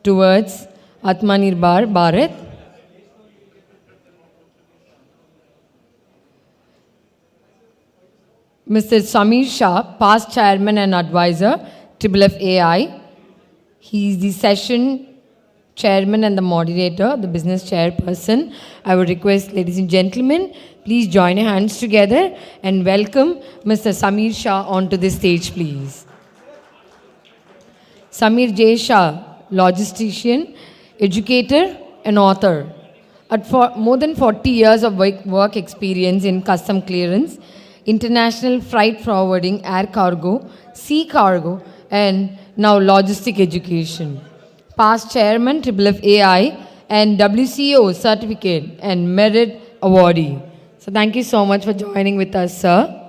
towards Atmanirbhar Bharat. Mr. Samir Shah, past chairman and advisor, Triple AI. He is the session chairman and the moderator, the business chairperson. I would request, ladies and gentlemen, please join your hands together and welcome Mr. Samir Shah onto the stage, please. Samir J. Shah, logistician, educator, and author. More than 40 years of work experience in custom clearance, international freight forwarding, air cargo, sea cargo, and now logistic education. Past chairman, Triple AI, and WCO certificate and merit awardee. So thank you so much for joining with us, sir.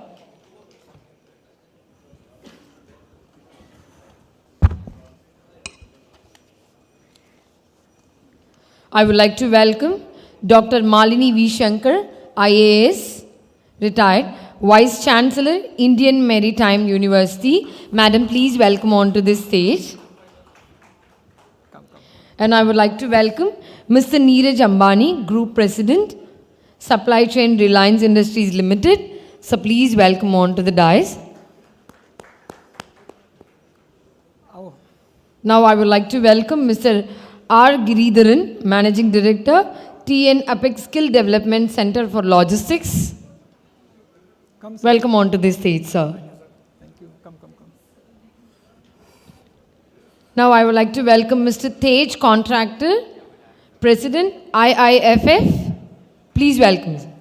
I would like to welcome Dr. Malini V. Shankar, IAS, retired, Vice Chancellor, Indian Maritime University. Madam, please welcome onto this stage. And I would like to welcome Mr. Neeraj Ambani, Group President, Supply Chain Reliance Industries Limited. So please welcome onto the dais. Now I would like to welcome Mr. R. Giridharan, Managing Director, TN Apex Skill Development Center for Logistics. Welcome onto this stage, sir. Thank you. Come. Now I would like to welcome Mr. Tej Contractor, President, IIFF. Please welcome, sir.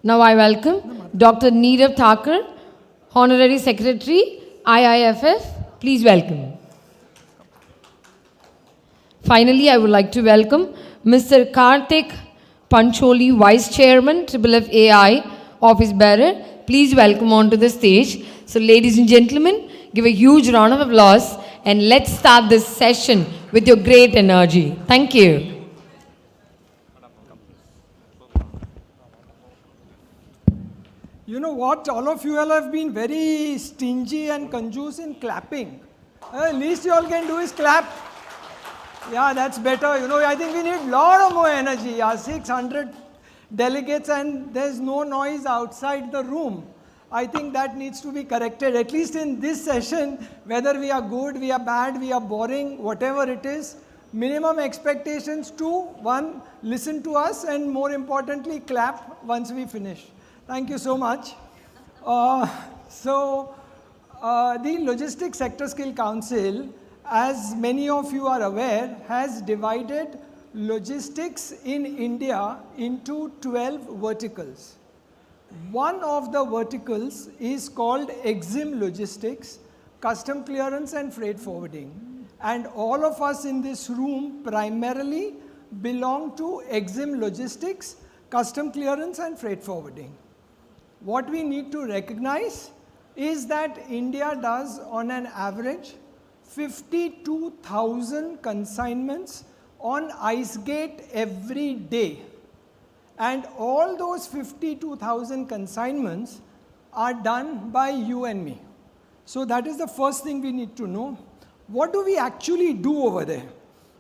Now I welcome Dr. Neerav Thakur, Honorary Secretary, IIFF. Please welcome. Finally, I would like to welcome Mr. Karthik Pancholi, Vice Chairman, Triple AI, Office Bearer. Please welcome onto the stage. So, ladies and gentlemen, give a huge round of applause and let's start this session with your great energy. Thank you. You know what? All of you all have been very stingy and conjuice in clapping. Least you all can do is clap. Yeah, that's better. You know, I think we need a lot of more energy. Yeah, 600 delegates and there's no noise outside the room. I think that needs to be corrected, at least in this session, whether we are good, we are bad, we are boring, whatever it is. Minimum expectations to, one, listen to us and more importantly, clap once we finish. Thank you so much. The Logistics Sector Skill Council, as many of you are aware, has divided logistics in India into 12 verticals. One of the verticals is called EXIM Logistics, Custom Clearance and Freight Forwarding. And all of us in this room primarily belong to EXIM Logistics, Custom Clearance and Freight Forwarding. What we need to recognize is that India does on an average 52,000 consignments on IceGate every day. And all those 52,000 consignments are done by you and me. So that is the first thing we need to know. What do we actually do over there?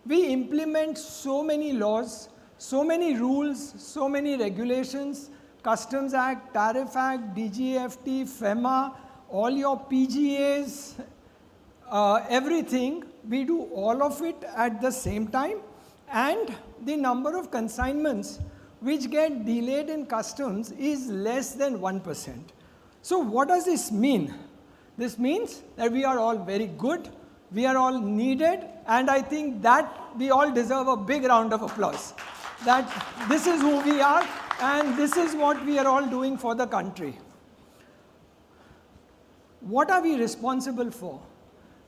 We implement so many laws, so many rules, so many regulations, Customs Act, Tariff Act, DGFT, FEMA, all your PGAs, everything. We do all of it at the same time, and the number of consignments which get delayed in customs is less than 1%. So what does this mean? This means that we are all very good, we are all needed, and I think that we all deserve a big round of applause. That this is who we are, and this is what we are all doing for the country. What are we responsible for?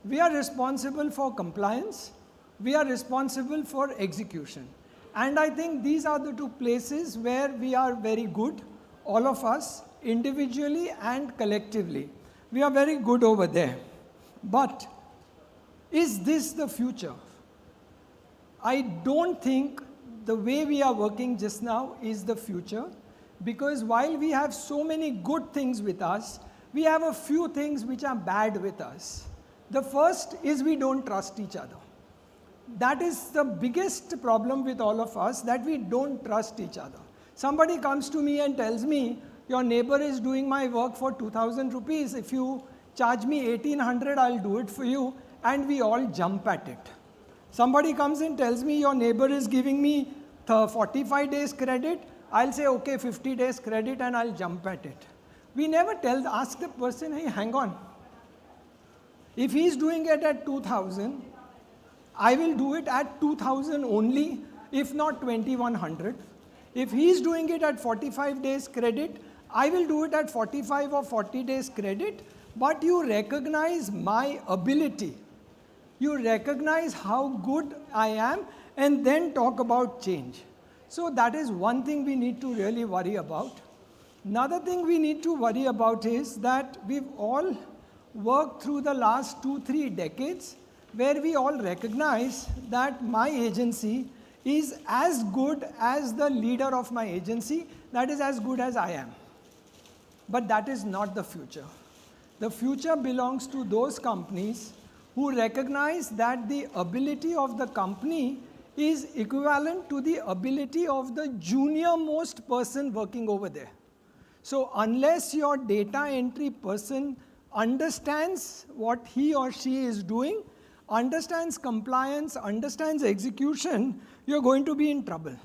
We are responsible for compliance, we are responsible for execution. And I think these are the two places where we are very good, all of us, individually and collectively. We are very good over there. But is this the future? I don't think the way we are working just now is the future, because while we have so many good things with us, we have a few things which are bad with us. The first is we don't trust each other. That is the biggest problem with all of us, that we don't trust each other. Somebody comes to me and tells me, your neighbor is doing my work for 2,000 rupees. If you charge me 1,800, I'll do it for you. And we all jump at it. Somebody comes and tells me, your neighbor is giving me 45 days credit. I'll say, okay, 50 days credit, and I'll jump at it. We never ask the person, hey, hang on. If he's doing it at 2,000, I will do it at 2,000 only, if not 2,100. If he's doing it at 45 days credit, I will do it at 45 or 40 days credit, but you recognize my ability. You recognize how good I am, and then talk about change. So that is one thing we need to really worry about. Another thing we need to worry about is that we've all worked through the last 2-3 decades where we all recognize that my agency is as good as the leader of my agency, that is as good as I am. But that is not the future. The future belongs to those companies who recognize that the ability of the company is equivalent to the ability of the junior most person working over there. So unless your data entry person understands what he or she is doing, understands compliance, understands execution, you're going to be in trouble.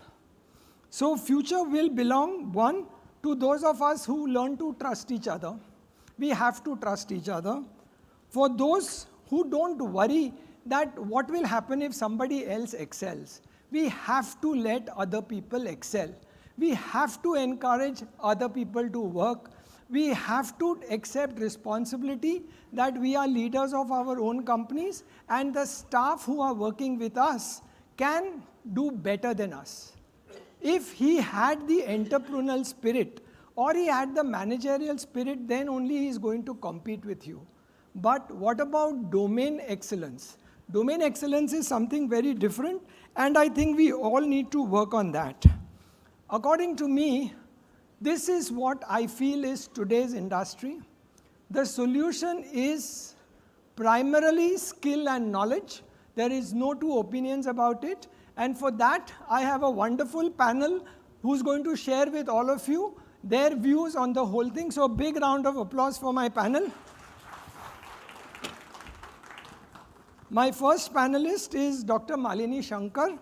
So future will belong, one, to those of us who learn to trust each other. We have to trust each other. For those who don't worry that what will happen if somebody else excels, we have to let other people excel. We have to encourage other people to work. We have to accept responsibility that we are leaders of our own companies, and the staff who are working with us can do better than us. If he had the entrepreneurial spirit or he had the managerial spirit, then only he is going to compete with you. But what about domain excellence? Domain excellence is something very different, and I think we all need to work on that. According to me, this is what I feel is today's industry. The solution is primarily skill and knowledge. There is no two opinions about it. And for that, I have a wonderful panel who's going to share with all of you their views on the whole thing. So a big round of applause for my panel. My first panelist is Dr. Malini Shankar.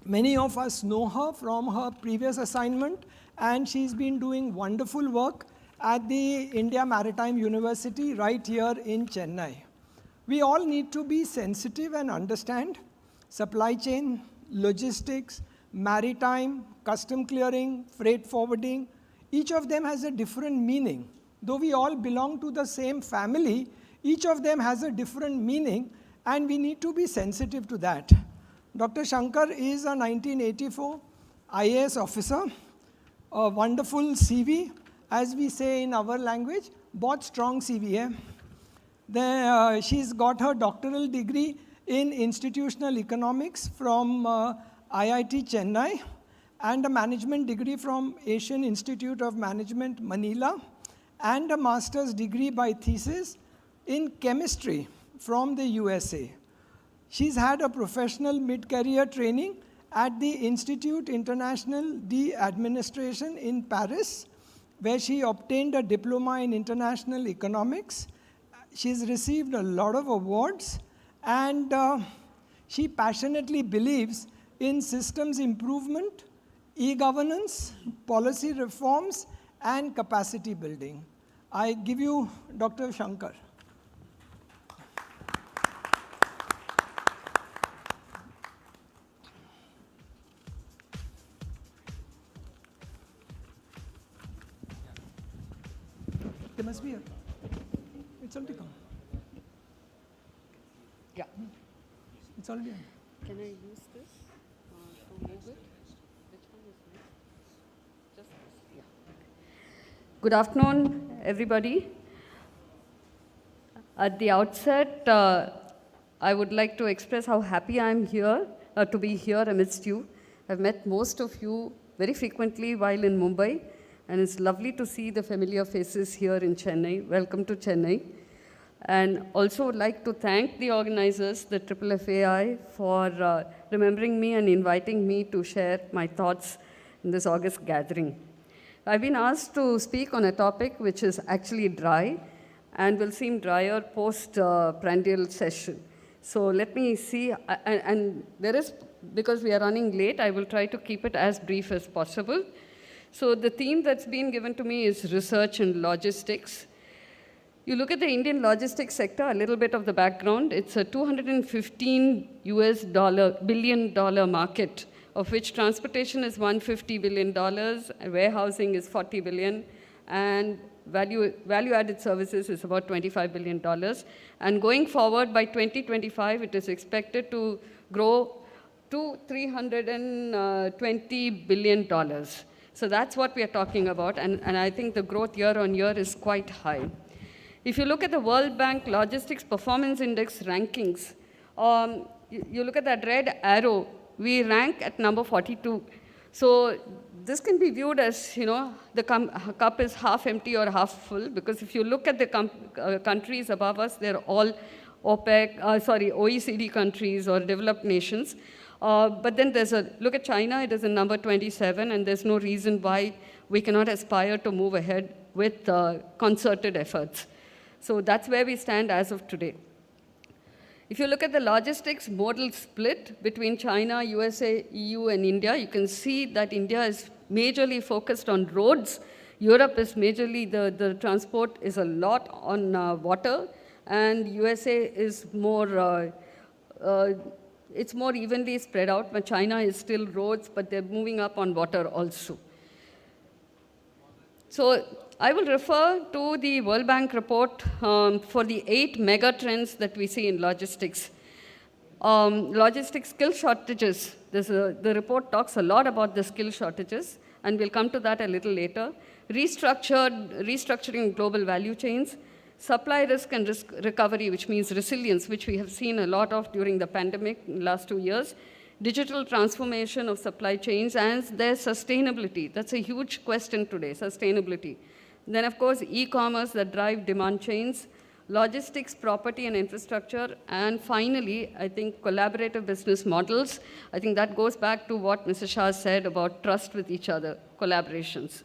Many of us know her from her previous assignment, and she's been doing wonderful work at the India Maritime University right here in Chennai. We all need to be sensitive and understand supply chain, logistics, maritime, custom clearing, freight forwarding. Each of them has a different meaning. Though we all belong to the same family, each of them has a different meaning, and we need to be sensitive to that. Dr. Shankar is a 1984 IAS officer, a wonderful CV, as we say in our language, बहुत strong CV है. Then she's got her doctoral degree in institutional economics from IIT Chennai, and a management degree from Asian Institute of Management, Manila, and a master's degree by thesis in chemistry from the USA. She's had a professional mid-career training at the Institut International d'Administration in Paris, where she obtained a diploma in international economics. She's received a lot of awards, and she passionately believes in systems improvement, e-governance, policy reforms, and capacity building. I give you Dr. Shankar. They must be here. It's already come. Yeah. It's already on. Can I use this to move it? Which one is next? Just this. Yeah. Good afternoon, everybody. At the outset, I would like to express how happy I am here to be here amidst you. I've met most of you very frequently while in Mumbai, and it's lovely to see the familiar faces here in Chennai. Welcome to Chennai. And also would like to thank the organizers, the FFAI, for remembering me and inviting me to share my thoughts in this August gathering. I've been asked to speak on a topic which is actually dry and will seem drier post-prandial session. So let me see, and there is, because we are running late, I will try to keep it as brief as possible. So the theme that's been given to me is research and logistics. You look at the Indian logistics sector, a little bit of the background. It's a $215 billion market, of which transportation is $150 billion, warehousing is $40 billion, and value-added services is about $25 billion. And going forward, by 2025, it is expected to grow to $320 billion. So that's what we are talking about, and I think the growth year on year is quite high. If you look at the World Bank Logistics Performance Index rankings, you look at that red arrow, we rank at number 42. So this can be viewed as, you know, the cup is half empty or half full, because if you look at the countries above us, they're all OECD countries or developed nations. But then look at China, it is in number 27, and there's no reason why we cannot aspire to move ahead with concerted efforts. So that's where we stand as of today. If you look at the logistics modal split between China, USA, EU, and India, you can see that India is majorly focused on roads. Europe is majorly, the transport is a lot on water, and USA is more, it's more evenly spread out, but China is still roads, but they're moving up on water also. So I will refer to the World Bank report for the 8 mega trends that we see in logistics. Logistics skill shortages. The report talks a lot about the skill shortages, and we'll come to that a little later. Restructuring global value chains. Supply risk and risk recovery, which means resilience, which we have seen a lot of during the pandemic in the last 2 years. Digital transformation of supply chains and their sustainability. That's a huge question today, sustainability. Then, of course, e-commerce that drive demand chains, logistics, property and infrastructure, and finally, I think collaborative business models. I think that goes back to what Mr. Shah said about trust with each other, collaborations.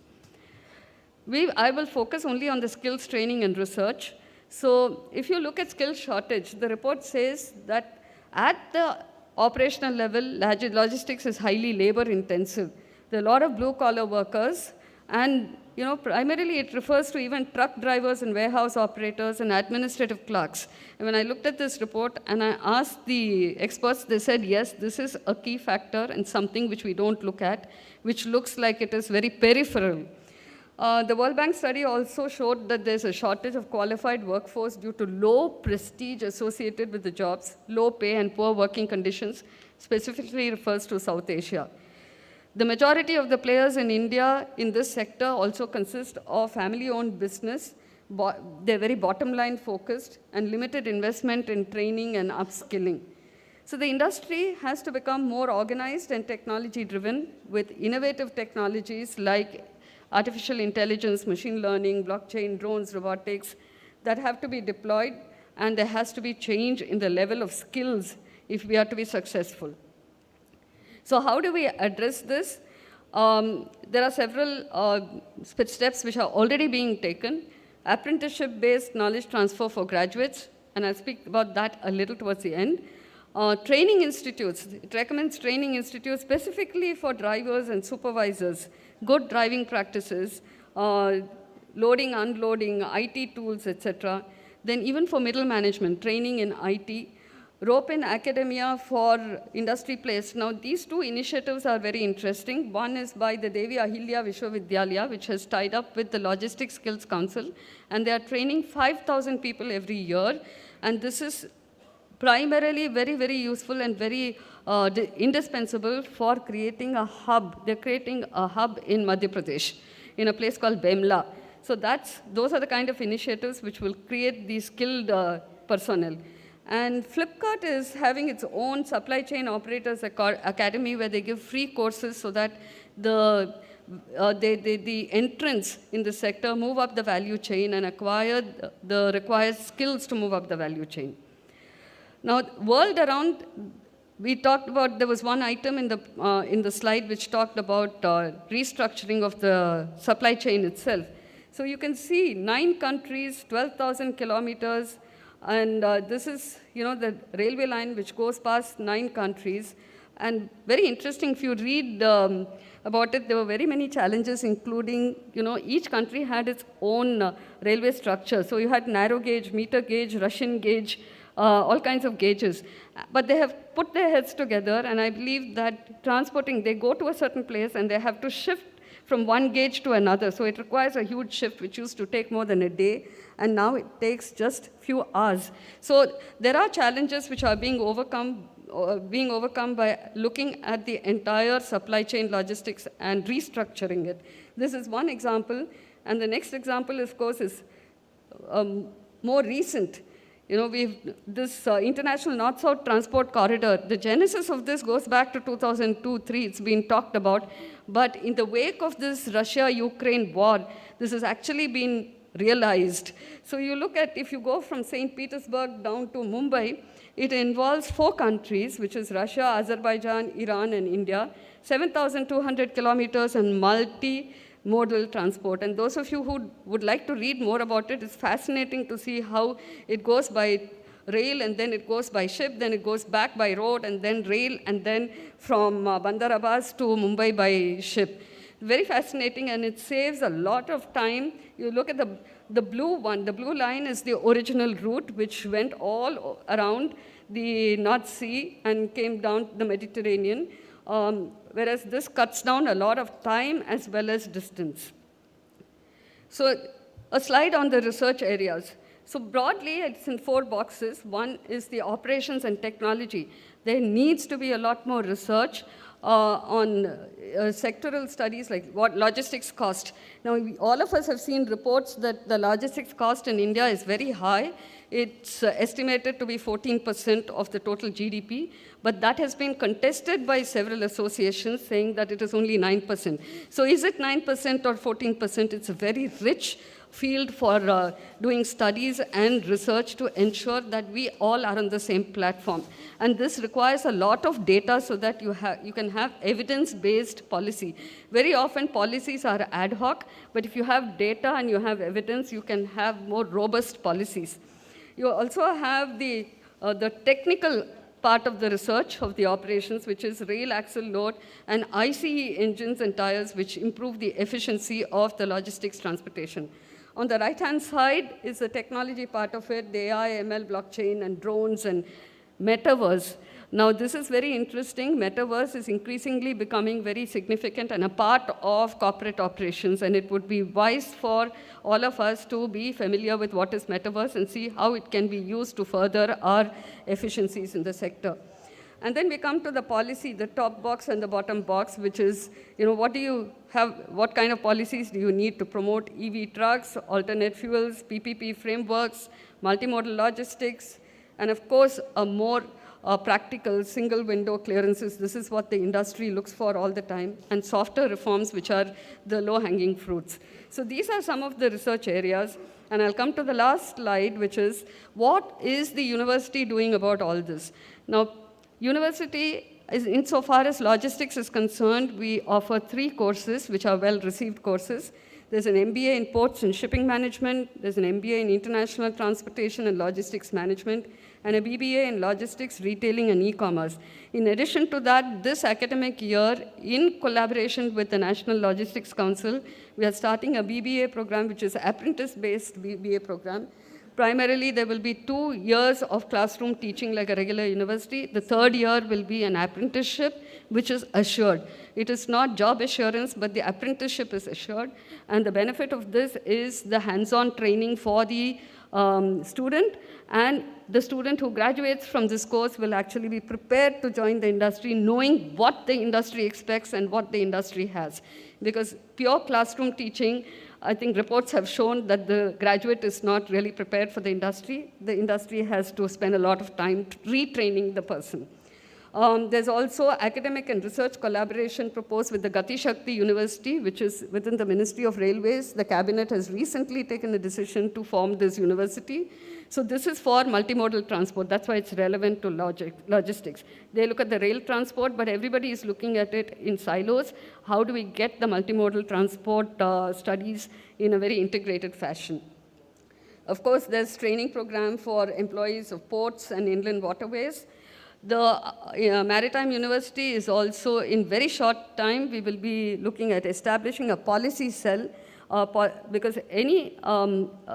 I will focus only on the skills training and research. So if you look at skill shortage, the report says that at the operational level, logistics is highly labor intensive. There are a lot of blue collar workers, and you know, primarily it refers to even truck drivers and warehouse operators and administrative clerks. And when I looked at this report and I asked the experts, they said, yes, this is a key factor and something which we don't look at, which looks like it is very peripheral. The World Bank study also showed that there's a shortage of qualified workforce due to low prestige associated with the jobs, low pay and poor working conditions, specifically refers to South Asia. The majority of the players in India in this sector also consist of family-owned business. They're very bottom-line focused and limited investment in training and upskilling. So the industry has to become more organized and technology-driven with innovative technologies like artificial intelligence, machine learning, blockchain, drones, robotics, that have to be deployed, and there has to be change in the level of skills if we are to be successful. So how do we address this? There are several steps which are already being taken. Apprenticeship-based knowledge transfer for graduates, and I'll speak about that a little towards the end. Training institutes, it recommends training institutes specifically for drivers and supervisors, good driving practices, loading, unloading, IT tools, etc. Then even for middle management, training in IT, rope in academia for industry players. Now these two initiatives are very interesting. One is by the Devi Ahilya Vishwavidyalaya, which has tied up with the Logistics Skills Council, and they are training 5,000 people every year, and this is primarily very, very useful and very indispensable for creating a hub. They're creating a hub in Madhya Pradesh, in a place called Bemla. So those are the kind of initiatives which will create these skilled personnel. And Flipkart is having its own supply chain operators academy where they give free courses so that the the entrants in the sector move up the value chain and acquire the required skills to move up the value chain. Now, world around, we talked about, there was one item in the slide which talked about restructuring of the supply chain itself. So you can see 9 countries, 12,000 kilometers, and this is, the railway line which goes past 9 countries. And very interesting, if you read about it, there were very many challenges, including, each country had its own railway structure. So you had narrow gauge, meter gauge, Russian gauge, all kinds of gauges. But they have put their heads together, and I believe that transporting, they go to a certain place and they have to shift from one gauge to another. So it requires a huge shift, which used to take more than a day, and now it takes just few hours. So there are challenges which are being overcome by looking at the entire supply chain logistics and restructuring it. This is one example, and the next example, of course, is more recent. This International North-South Transport Corridor, the genesis of this goes back to 2002-03, it's been talked about, but in the wake of this Russia-Ukraine war, this has actually been realized. So you look at, if you go from St. Petersburg down to Mumbai, it involves 4 countries, which is Russia, Azerbaijan, Iran, and India, 7,200 kilometers and multi-modal transport. And those of you who would like to read more about it, it's fascinating to see how it goes by rail, and then it goes by ship, then it goes back by road, and then rail, and then from Bandar Abbas to Mumbai by ship. Very fascinating, and it saves a lot of time. You look at the blue one. The blue line is the original route, which went all around the North Sea and came down the Mediterranean, whereas this cuts down a lot of time as well as distance. So a slide on the research areas. So broadly, it's in 4 boxes. One is the operations and technology. There needs to be a lot more research on sectoral studies like what logistics cost. Now, all of us have seen reports that the logistics cost in India is very high. It's estimated to be 14% of the total GDP, but that has been contested by several associations saying that it is only 9%. So is it 9% or 14%? It's a very rich field for doing studies and research to ensure that we all are on the same platform. And this requires a lot of data so that you can have evidence-based policy. Very often policies are ad hoc, but if you have data and you have evidence, you can have more robust policies. You also have the technical part of the research of the operations, which is rail axle load and ICE engines and tires, which improve the efficiency of the logistics transportation. On the right-hand side is the technology part of it, the AI, ML, blockchain, and drones, and metaverse. Now, this is very interesting. Metaverse is increasingly becoming very significant and a part of corporate operations, and it would be wise for all of us to be familiar with what is metaverse and see how it can be used to further our efficiencies in the sector. And then we come to the policy, the top box and the bottom box, which is, what kind of policies do you need to promote EV trucks, alternate fuels, PPP frameworks, multimodal logistics, and of course, a more practical single window clearances. This is what the industry looks for all the time, and softer reforms, which are the low-hanging fruits. So these are some of the research areas, and I'll come to the last slide, which is, what is the university doing about all this? Now, university, insofar as logistics is concerned, we offer 3 courses, which are well-received courses. There's an MBA in Ports and Shipping Management, there's an MBA in International Transportation and Logistics Management, and a BBA in Logistics, Retailing, and E-commerce. In addition to that, this academic year, in collaboration with the National Logistics Council, we are starting a BBA program, which is apprentice-based BBA program. Primarily, there will be 2 years of classroom teaching like a regular university. The 3rd year will be an apprenticeship, which is assured. It is not job assurance, but the apprenticeship is assured. And the benefit of this is the hands-on training for the student, and the student who graduates from this course will actually be prepared to join the industry, knowing what the industry expects and what the industry has. Because pure classroom teaching, I think reports have shown that the graduate is not really prepared for the industry. The industry has to spend a lot of time retraining the person. There's also academic and research collaboration proposed with the Gati Shakti University, which is within the Ministry of Railways. The cabinet has recently taken a decision to form this university. So this is for multimodal transport. That's why it's relevant to logistics. They look at the rail transport, but everybody is looking at it in silos. How do we get the multimodal transport studies in a very integrated fashion? Of course, there's training program for employees of ports and inland waterways. The Maritime University is also, in very short time, we will be looking at establishing a policy cell because any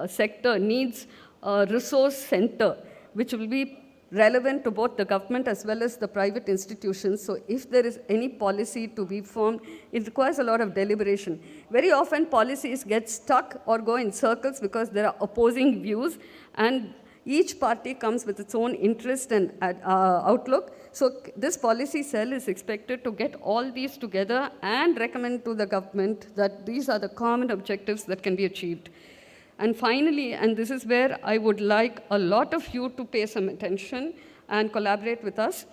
sector needs a resource center, which will be relevant to both the government as well as the private institutions. So if there is any policy to be formed, it requires a lot of deliberation. Very often policies get stuck or go in circles because there are opposing views, and each party comes with its own interest and outlook. So this policy cell is expected to get all these together and recommend to the government that these are the common objectives that can be achieved. And finally, and this is where I would like a lot of you to pay some attention and collaborate with us.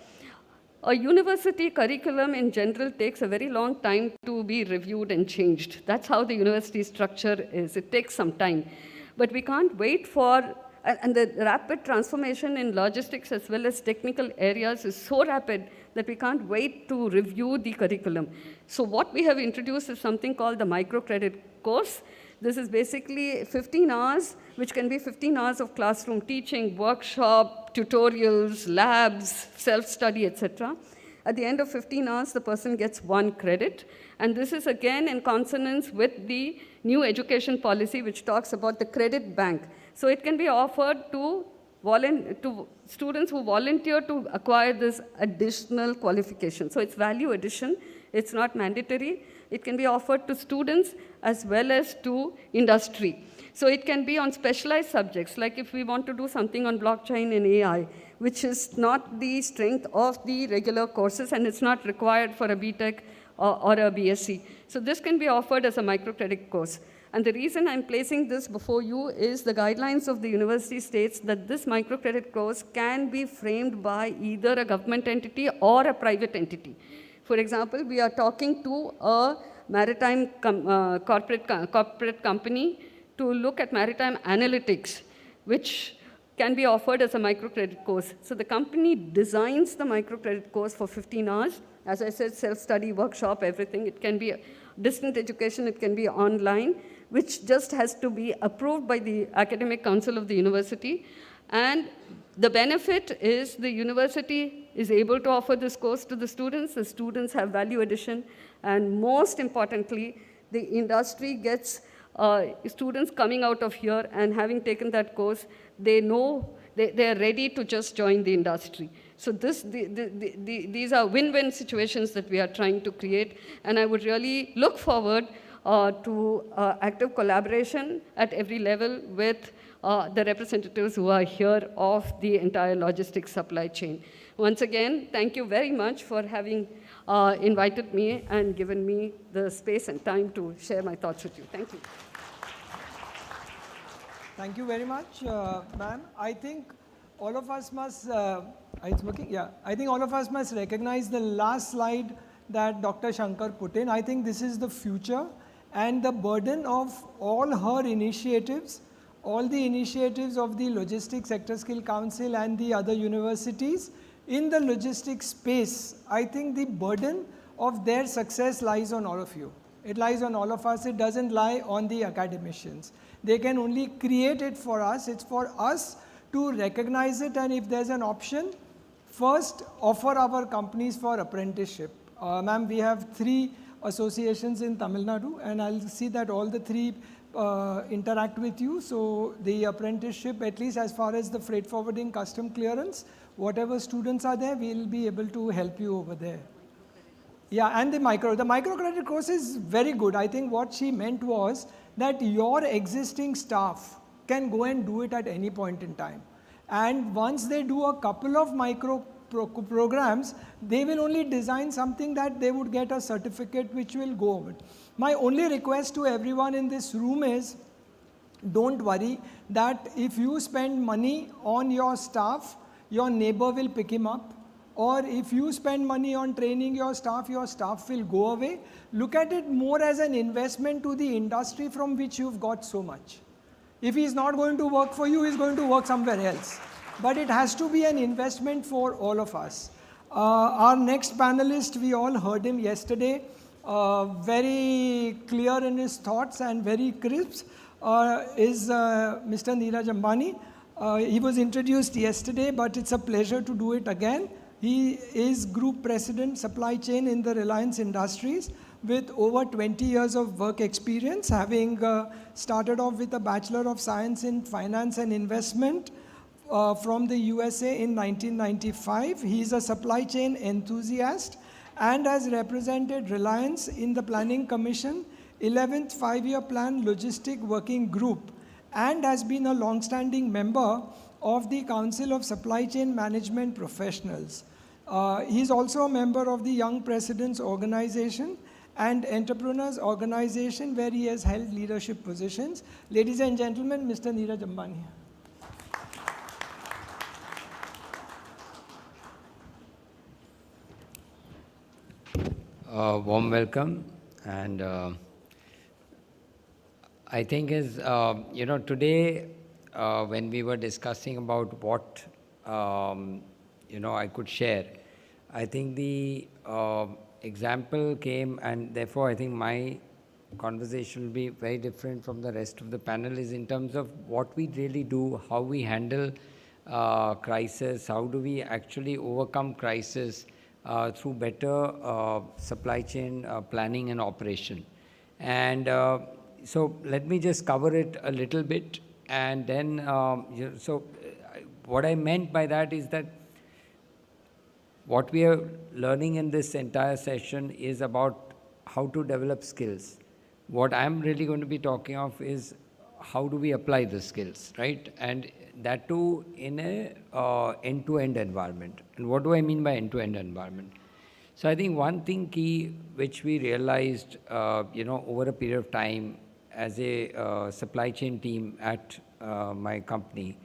A university curriculum in general takes a very long time to be reviewed and changed. That's how the university structure is. It takes some time. But we can't wait for, and the rapid transformation in logistics as well as technical areas is so rapid that we can't wait to review the curriculum. So what we have introduced is something called the microcredit course. This is basically 15 hours, which can be 15 hours of classroom teaching, workshop, tutorials, labs, self-study, etc. At the end of 15 hours, the person gets 1 credit. And this is again in consonance with the new education policy, which talks about the credit bank. So it can be offered to students who volunteer to acquire this additional qualification. So it's value addition. It's not mandatory. It can be offered to students as well as to industry. So it can be on specialized subjects, like if we want to do something on blockchain and AI, which is not the strength of the regular courses, and it's not required for a BTech or a BSc. So this can be offered as a microcredit course. And the reason I'm placing this before you is the guidelines of the university states that this microcredit course can be framed by either a government entity or a private entity. For example, we are talking to a maritime corporate company to look at maritime analytics, which can be offered as a microcredit course. So the company designs the microcredit course for 15 hours. As I said, self-study, workshop, everything. It can be distant education, it can be online, which just has to be approved by the academic council of the university. And the benefit is the university is able to offer this course to the students have value addition, and most importantly, the industry gets students coming out of here and having taken that course, they know they are ready to just join the industry. So these are win-win situations that we are trying to create, and I would really look forward to active collaboration at every level with the representatives who are here of the entire logistics supply chain. Once again, thank you very much for having invited me and given me the space and time to share my thoughts with you. Thank you. Thank you very much, ma'am. I think all of us must, it's working? Yeah. I think all of us must recognize the last slide that Dr. Shankar put in. I think this is the future, and the burden of all her initiatives, all the initiatives of the Logistics Sector Skill Council and the other universities in the logistics space, I think the burden of their success lies on all of you. It lies on all of us. It doesn't lie on the academicians. They can only create it for us. It's for us to recognize it, and if there's an option, first offer our companies for apprenticeship. Ma'am, we have 3 associations in Tamil Nadu, and I'll see that all the 3 interact with you. So the apprenticeship, at least as far as the freight forwarding custom clearance, whatever students are there, we'll be able to help you over there. Yeah, and the microcredit course is very good. I think what she meant was that your existing staff can go and do it at any point in time. And once they do a couple of micro programs, they will only design something that they would get a certificate which will go over. My only request to everyone in this room is, don't worry that if you spend money on your staff, your neighbor will pick him up, or if you spend money on training your staff will go away. Look at it more as an investment to the industry from which you've got so much. If he's not going to work for you, he's going to work somewhere else. But it has to be an investment for all of us. Our next panelist, we all heard him yesterday, very clear in his thoughts and very crisp, is Mr. Neeraj Ambani. He was introduced yesterday, but it's a pleasure to do it again. He is Group President Supply Chain in the Reliance Industries with over 20 years of work experience, having started off with a Bachelor of Science in Finance and Investment from the USA in 1995. He is a supply chain enthusiast and has represented Reliance in the Planning Commission, 11th Five-Year Plan Logistic Working Group, and has been a long-standing member of the Council of Supply Chain Management Professionals. He is also a member of the Young Presidents Organization and Entrepreneurs Organization, where he has held leadership positions. Ladies and gentlemen, Mr. Neeraj Ambani. Warm welcome, and I think today when we were discussing about what I could share, I think the example came, and therefore I think my conversation will be very different from the rest of the panel, is in terms of what we really do, how we handle crisis, how do we actually overcome crisis through better supply chain planning and operation. And so let me just cover it a little bit, and then what I meant by that is that what we are learning in this entire session is about how to develop skills. What I'm really going to be talking of is how do we apply the skills, right? And that too in a end-to-end environment. And what do I mean by end-to-end environment? So I think one thing key which we realized, over a period of time as a supply chain team at my company,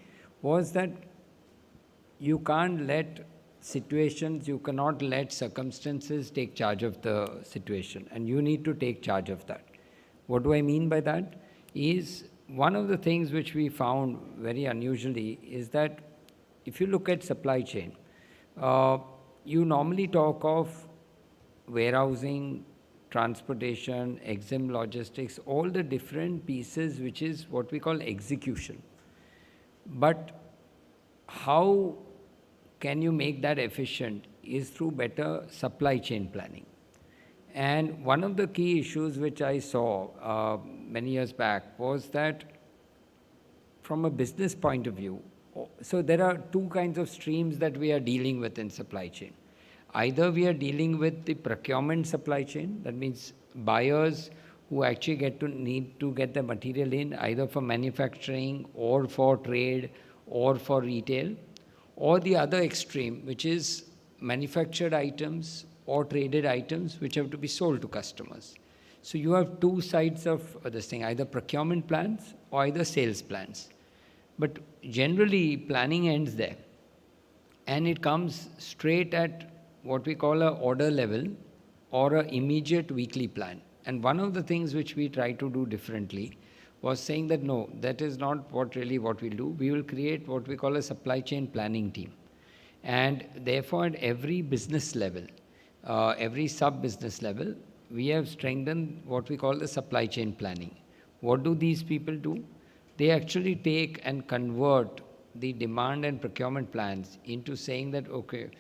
was that you can't let situations, you cannot let circumstances take charge of the situation, and you need to take charge of that. What do I mean by that? Is one of the things which we found very unusually is that if you look at supply chain, you normally talk of warehousing, transportation, EXIM logistics, all the different pieces, which is what we call execution. But how can you make that efficient is through better supply chain planning. And one of the key issues which I saw many years back was that from a business point of view, so there are two kinds of streams that we are dealing with in supply chain. Either we are dealing with the procurement supply chain, that means buyers who actually need to get the material in either for manufacturing or for trade or for retail, or the other extreme, which is manufactured items or traded items which have to be sold to customers. So you have two sides of this thing, either procurement plans or either sales plans. But generally, planning ends there. And it comes straight at what we call an order level or an immediate weekly plan. And one of the things which we try to do differently was saying that no, that is not what we'll do. We will create what we call a supply chain planning team. And therefore, at every business level, every sub-business level, we have strengthened what we call the supply chain planning. What do these people do? They actually take and convert the demand and procurement plans into saying that, okay,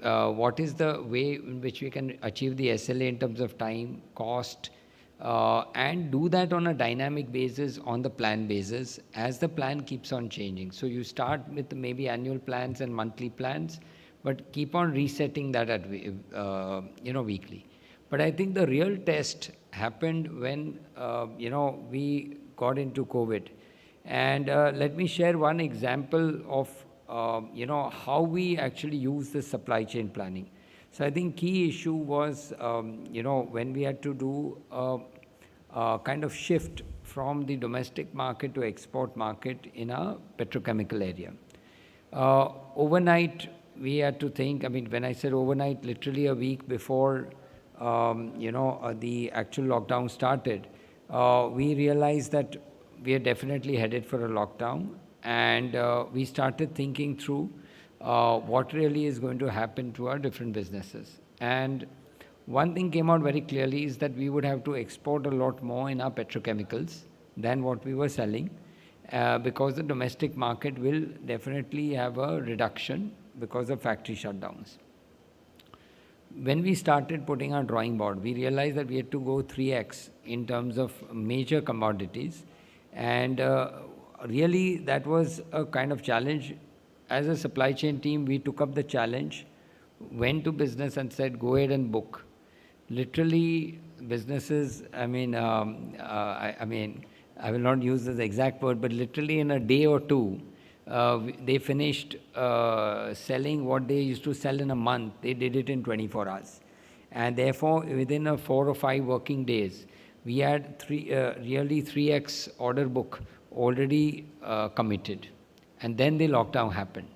what is the way in which we can achieve the SLA in terms of time, cost, and do that on a dynamic basis, on the plan basis, as the plan keeps on changing. So you start with maybe annual plans and monthly plans, but keep on resetting that at weekly. But I think the real test happened when we got into COVID. And let me share one example of how we actually use the supply chain planning. So I think key issue was, when we had to do a kind of shift from the domestic market to export market in a petrochemical area. Overnight, we had to think, I mean, when I said overnight, literally a week before, the actual lockdown started, we realized that we are definitely headed for a lockdown. And we started thinking through what really is going to happen to our different businesses. And one thing came out very clearly is that we would have to export a lot more in our petrochemicals than what we were selling, because the domestic market will definitely have a reduction because of factory shutdowns. When we started putting our drawing board, we realized that we had to go 3x in terms of major commodities. And really, that was a kind of challenge. As a supply chain team, we took up the challenge, went to business and said, go ahead and book. Literally, businesses, I will not use this exact word, but literally in a day or two, they finished selling what they used to sell in a month. They did it in 24 hours. And therefore, within a 4 or 5 working days, we had really 3x order book already committed. And then the lockdown happened.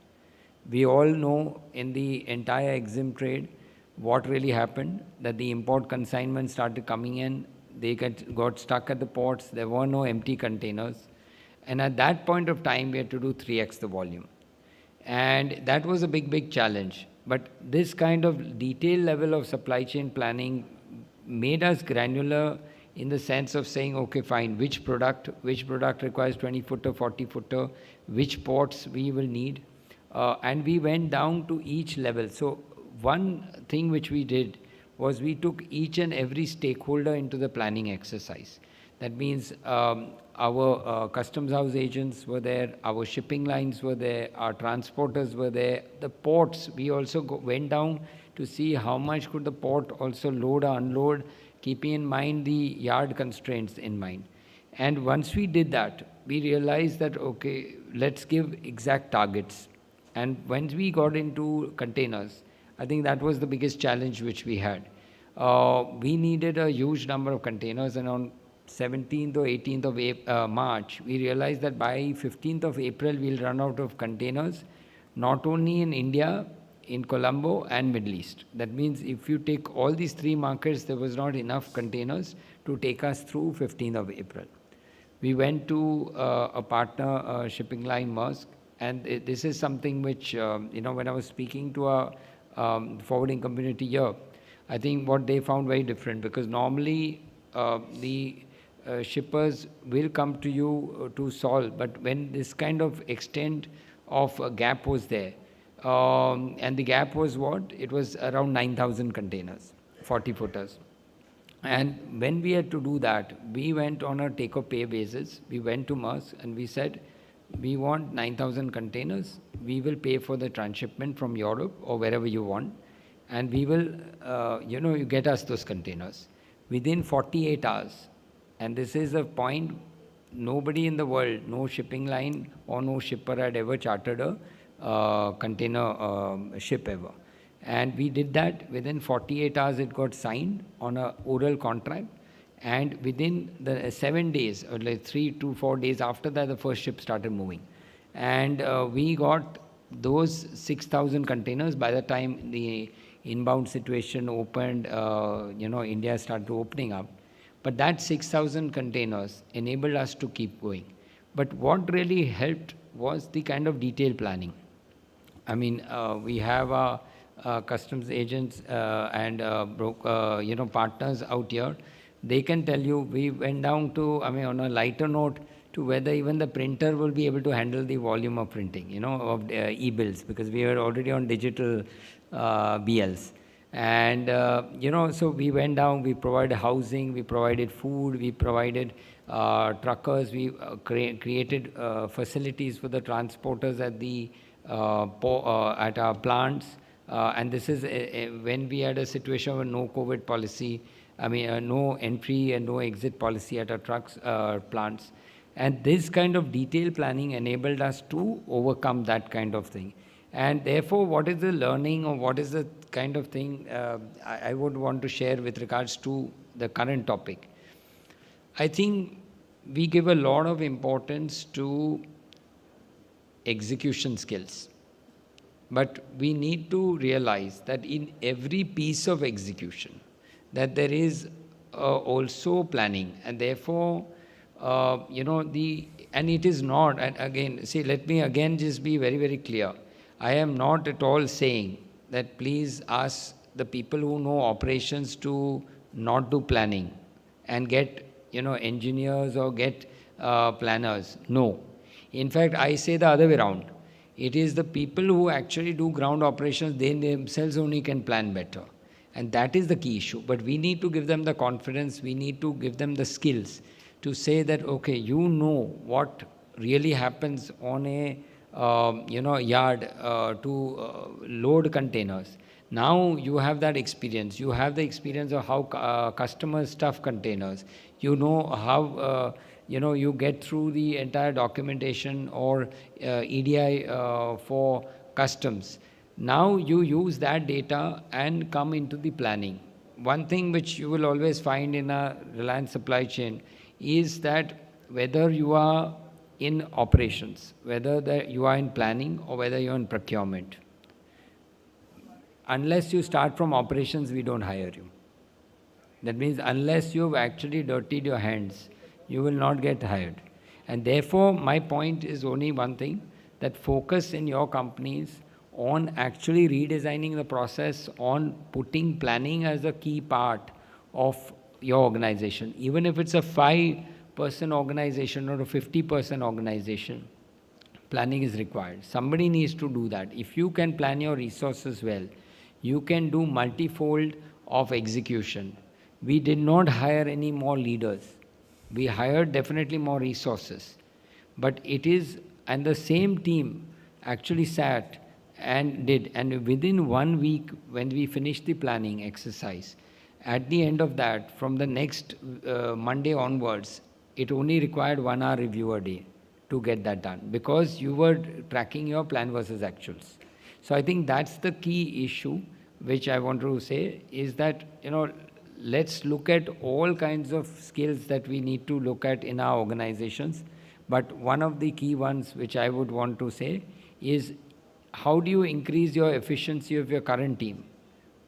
We all know in the entire EXIM trade what really happened, that the import consignments started coming in, they got stuck at the ports, there were no empty containers. And at that point of time, we had to do 3x the volume. And that was a big, big challenge. But this kind of detailed level of supply chain planning made us granular in the sense of saying, okay, fine, which product requires 20-footer, 40-footer, which ports we will need. And we went down to each level. So one thing which we did was we took each and every stakeholder into the planning exercise. That means our customs house agents were there, our shipping lines were there, our transporters were there, the ports, we also went down to see how much could the port also load or unload, keeping in mind the yard constraints in mind. And once we did that, we realized that, okay, let's give exact targets. And when we got into containers, I think that was the biggest challenge which we had. We needed a huge number of containers, and on 17th or 18th of March, we realized that by 15th of April, we'll run out of containers, not only in India, in Colombo and Middle East. That means if you take all these 3 markets, there was not enough containers to take us through 15th of April. We went to a partner shipping line, Maersk, and this is something which, when I was speaking to our forwarding community here, I think what they found very different, because normally the shippers will come to you to solve, but when this kind of extent of a gap was there, and the gap was what? It was around 9,000 containers, 40-footers. And when we had to do that, we went on a take-or-pay basis. We went to Maersk and we said, we want 9,000 containers. We will pay for the transshipment from Europe or wherever you want. And we will, you get us those containers. Within 48 hours, and this is a point, nobody in the world, no shipping line or no shipper had ever chartered a container ship ever. And we did that. Within 48 hours, it got signed on an oral contract. And within the 7 days, or like 3 to 4 days after that, the first ship started moving. And we got those 6,000 containers by the time the inbound situation opened, India started opening up. But that 6,000 containers enabled us to keep going. But what really helped was the kind of detailed planning. I mean, we have our customs agents and partners out here. They can tell you, we went down to, on a lighter note, to whether even the printer will be able to handle the volume of printing, of e-bills, because we were already on digital BLs. And, so we went down, we provided housing, we provided food, we provided truckers, we created facilities for the transporters at the at our plants. And this is when we had a situation of no COVID policy, no entry and no exit policy at our trucks plants. And this kind of detailed planning enabled us to overcome that kind of thing. And therefore, what is the learning, or what is the kind of thing I would want to share with regards to the current topic? I think we give a lot of importance to execution skills. But we need to realize that in every piece of execution, that there is also planning, and therefore, and it is not, and again, see, let me again just be very, very clear. I am not at all saying that please ask the people who know operations to not do planning and get, engineers or get planners. No. In fact, I say the other way around. It is the people who actually do ground operations, they themselves only can plan better. And that is the key issue. But we need to give them the confidence, we need to give them the skills to say that, okay, you know what really happens on a yard to load containers. Now you have that experience. You have the experience of how customers stuff containers. You know how you get through the entire documentation or EDI for customs. Now you use that data and come into the planning. One thing which you will always find in a Reliance supply chain is that whether you are in operations, whether you are in planning or whether you're in procurement, unless you start from operations, we don't hire you. That means unless you've actually dirtied your hands, you will not get hired. And therefore, my point is only one thing, that focus in your companies on actually redesigning the process, on putting planning as a key part of your organization. Even if it's a 5-person organization or a 50-person organization, planning is required. Somebody needs to do that. If you can plan your resources well, you can do multifold of execution. We did not hire any more leaders. We hired definitely more resources. But it is, and the same team actually sat and did. And within 1 week, when we finished the planning exercise, at the end of that, from the next Monday onwards, it only required 1 hour review a day to get that done, because you were tracking your plan versus actuals. So I think that's the key issue which I want to say, is that, let's look at all kinds of skills that we need to look at in our organizations. But one of the key ones which I would want to say is, how do you increase your efficiency of your current team?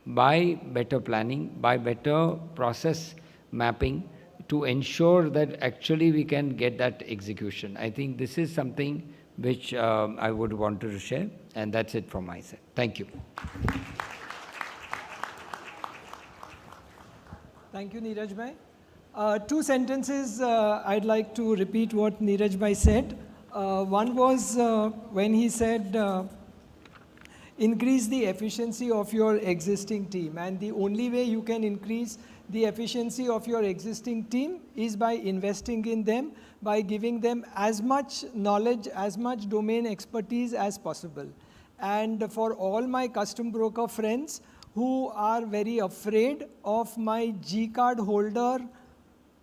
By better planning, by better process mapping, to ensure that actually we can get that execution. I think this is something which I would want to share, and that's it from my side. Thank you. Thank you, Neeraj bhai. 2 sentences I'd like to repeat what Neeraj bhai said. One was when he said, increase the efficiency of your existing team. And the only way you can increase the efficiency of your existing team is by investing in them, by giving them as much knowledge, as much domain expertise as possible. And for all my custom broker friends who are very afraid of my G card holder,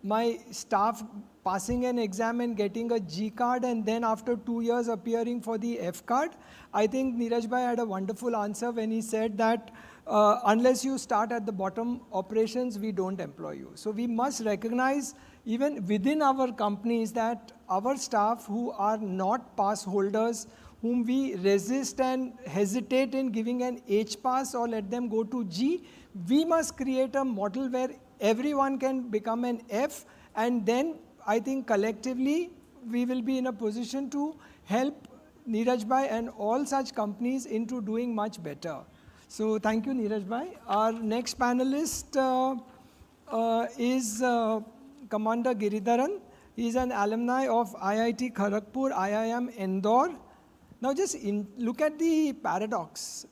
my staff passing an exam and getting a G card and then after 2 years appearing for the F card, I think Neeraj bhai had a wonderful answer when he said that unless you start at the bottom operations, we don't employ you. So we must recognize even within our companies that our staff who are not pass holders, whom we resist and hesitate in giving an H pass or let them go to G, we must create a model where everyone can become an F, and then I think collectively we will be in a position to help Neeraj bhai and all such companies into doing much better. So thank you, Neeraj bhai. Our next panelist is Commander Giridharan. He is an alumni of IIT Kharagpur, IIM Indore. Now just look at the paradox.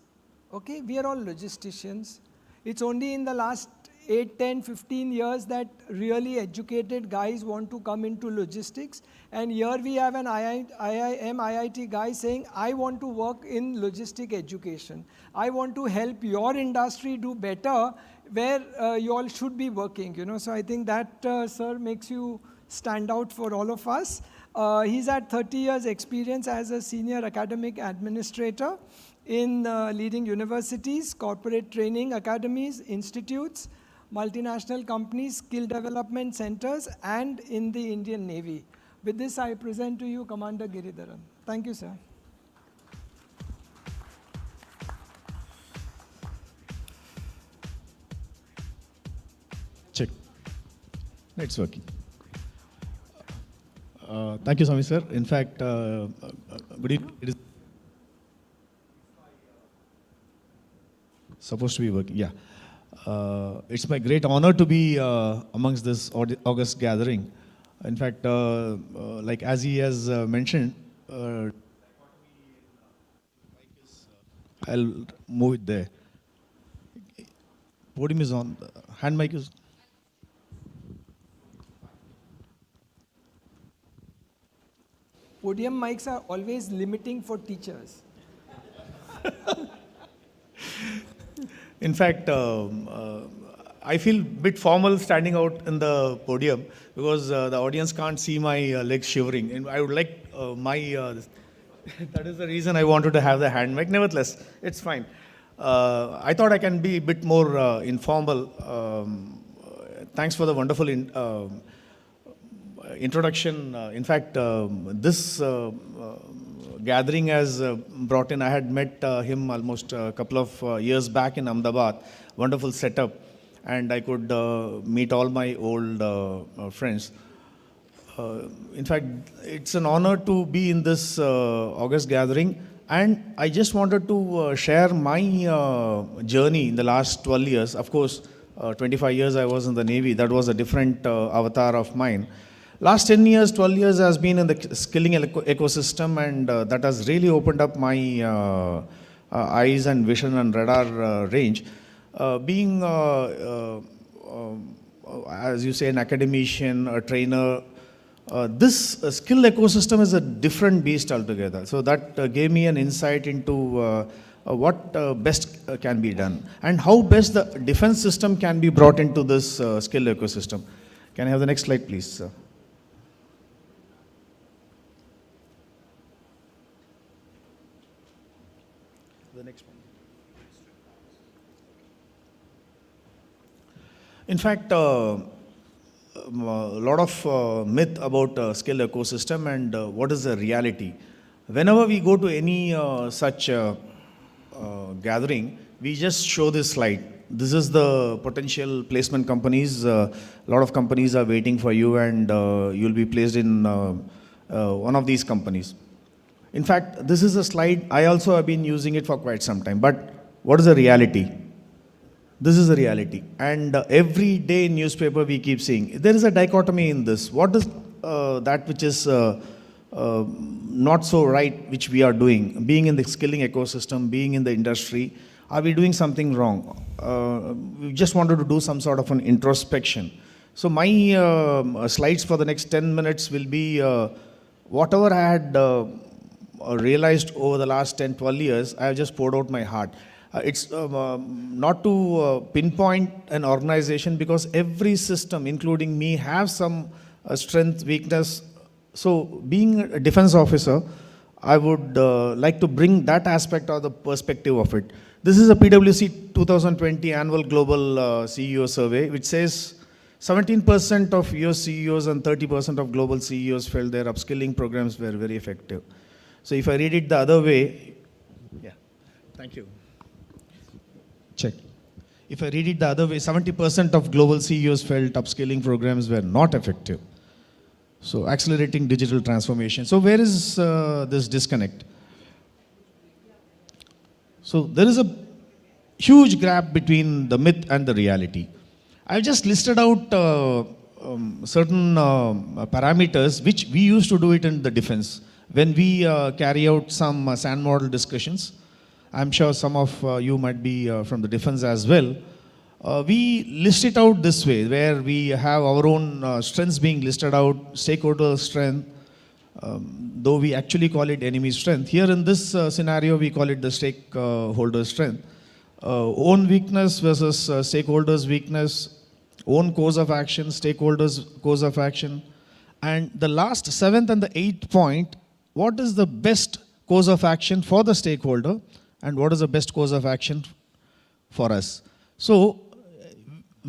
Okay, we are all logisticians. It's only in the last 8, 10, 15 years that really educated guys want to come into logistics. And here we have an IIM, IIT guy saying, I want to work in logistic education. I want to help your industry do better where you all should be working. So I think that, sir, makes you stand out for all of us. He's had 30 years experience as a senior academic administrator in leading universities, corporate training academies, institutes, multinational companies, skill development centers, and in the Indian Navy. With this, I present to you Commander Giridharan. Thank you, sir. It's working. Thank you, Swami sir. In fact, good evening. It is supposed to be working. Yeah. It's my great honor to be amongst this August gathering. In fact, like as he has mentioned, I'll move it there. Podium is on. Hand mic is. Podium mics are always limiting for teachers. In fact, I feel a bit formal standing out in the podium because the audience can't see my legs shivering. And I would like that is the reason I wanted to have the hand mic. Nevertheless, it's fine. I thought I can be a bit more informal. Thanks for the wonderful introduction. In fact, this gathering has brought in, I had met him almost a couple of years back in Ahmedabad. Wonderful setup. And I could meet all my old friends. In fact, it's an honor to be in this August gathering. And I just wanted to share my journey in the last 12 years. Of course, 25 years I was in the Navy. That was a different avatar of mine. Last 10 years, 12 years has been in the skilling ecosystem, and that has really opened up my eyes and vision and radar range. Being, as you say, an academician, a trainer, this skill ecosystem is a different beast altogether. So that gave me an insight into what best can be done and how best the defense system can be brought into this skill ecosystem. Can I have the next slide, please, sir? The next one. In fact, a lot of myth about skill ecosystem and what is the reality. Whenever we go to any such gathering, we just show this slide. This is the potential placement companies. A lot of companies are waiting for you, and you'll be placed in one of these companies. In fact, this is a slide, I also have been using it for quite some time. But what is the reality? This is the reality. And every day in newspaper we keep seeing, there is a dichotomy in this. What is that which is not so right, which we are doing? Being in the skilling ecosystem, being in the industry, are we doing something wrong? We just wanted to do some sort of an introspection. So my slides for the next 10 minutes will be whatever I had realized over the last 10, 12 years, I have just poured out my heart. It's not to pinpoint an organization because every system, including me, have some strength, weakness. So being a defense officer, I would like to bring that aspect or the perspective of it. This is a PwC 2020 annual global CEO survey, which says 17% of US CEOs and 30% of global CEOs felt their upskilling programs were very effective. So if I read it the other way, yeah, thank you. Check. If I read it the other way, 70% of global CEOs felt upskilling programs were not effective. So accelerating digital transformation. So where is this disconnect? So there is a huge gap between the myth and the reality. I've just listed out certain parameters which we used to do it in the defense. When we carry out some SAN model discussions, I'm sure some of you might be from the defense as well. We list it out this way, where we have our own strengths being listed out, stakeholder strength, though we actually call it enemy strength. Here in this scenario, we call it the stakeholder strength. Own weakness versus stakeholders' weakness, own course of action, stakeholders' course of action. And the last, 7th and the 8th point, what is the best course of action for the stakeholder and what is the best course of action for us? So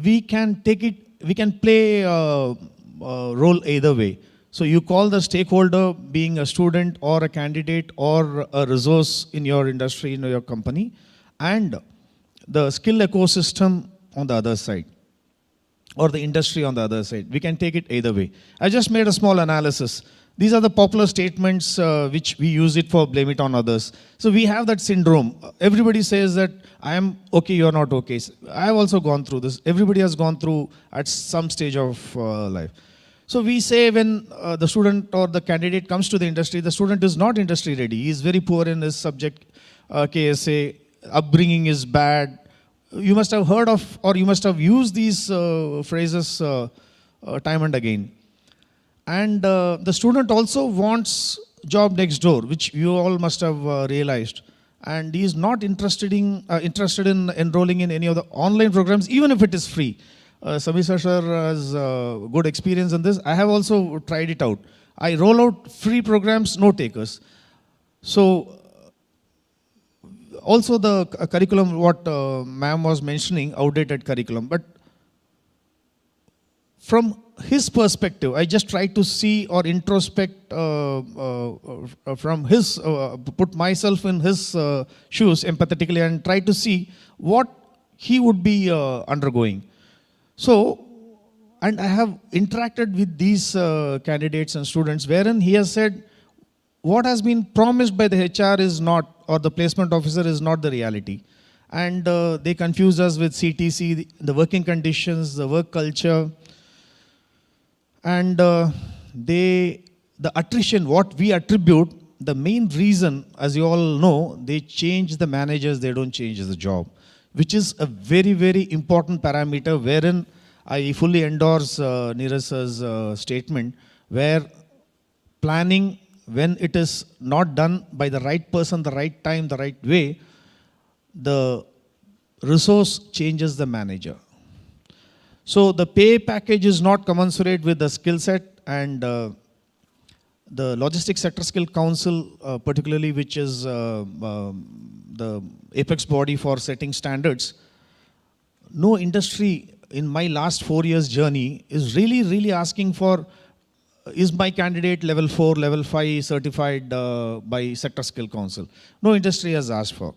we can take it, we can play a role either way. So you call the stakeholder being a student or a candidate or a resource in your industry, in your company, and the skill ecosystem on the other side. or the industry on the other side. We can take it either way. I just made a small analysis. These are the popular statements which we use it for blame it on others. So we have that syndrome. Everybody says that I am okay, you are not okay. I have also gone through this. Everybody has gone through at some stage of life. So we say when the student or the candidate comes to the industry, the student is not industry ready. He is very poor in his subject, KSA, upbringing is bad. You must have heard of or you must have used these phrases time and again. And the student also wants job next door, which you all must have realized. And he is not interested in enrolling in any of the online programs, even if it is free. Samisa sir has good experience in this. I have also tried it out. I roll out free programs, no takers. So also the curriculum, what ma'am was mentioning, outdated curriculum. But from his perspective, I just try to see or introspect from his, put myself in his shoes empathetically and try to see what he would be undergoing. So, and I have interacted with these candidates and students wherein he has said, what has been promised by the HR is not, or the placement officer is not the reality. And they confuse us with CTC, the working conditions, the work culture. And the attrition, what we attribute, the main reason, as you all know, they change the managers, they don't change the job, which is a very, very important parameter wherein I fully endorse Neeraj's statement, where planning, when it is not done by the right person, the right time, the right way, the resource changes the manager. So the pay package is not commensurate with the skill set, and the Logistics Sector Skill Council, particularly which is the apex body for setting standards, no industry in my last 4 years journey is really asking for, is my candidate level 4, level 5 certified by Sector Skill Council? No industry has asked for.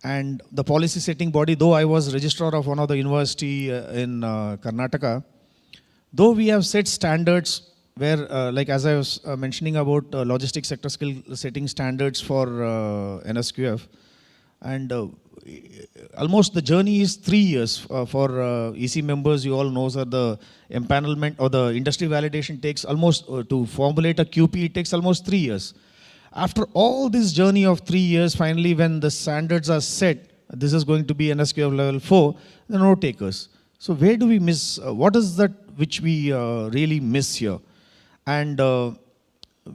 And the policy setting body, though I was registrar of one of the university in Karnataka, though we have set standards where, like as I was mentioning about logistics sector skill setting standards for NSQF, and almost the journey is 3 years for EC members. You all know that the empanelment or the industry validation takes almost, to formulate a QP, it takes almost 3 years. After all this journey of 3 years, finally when the standards are set, this is going to be NSQF level 4, there are no takers. So where do we miss, what is that which we really miss here? And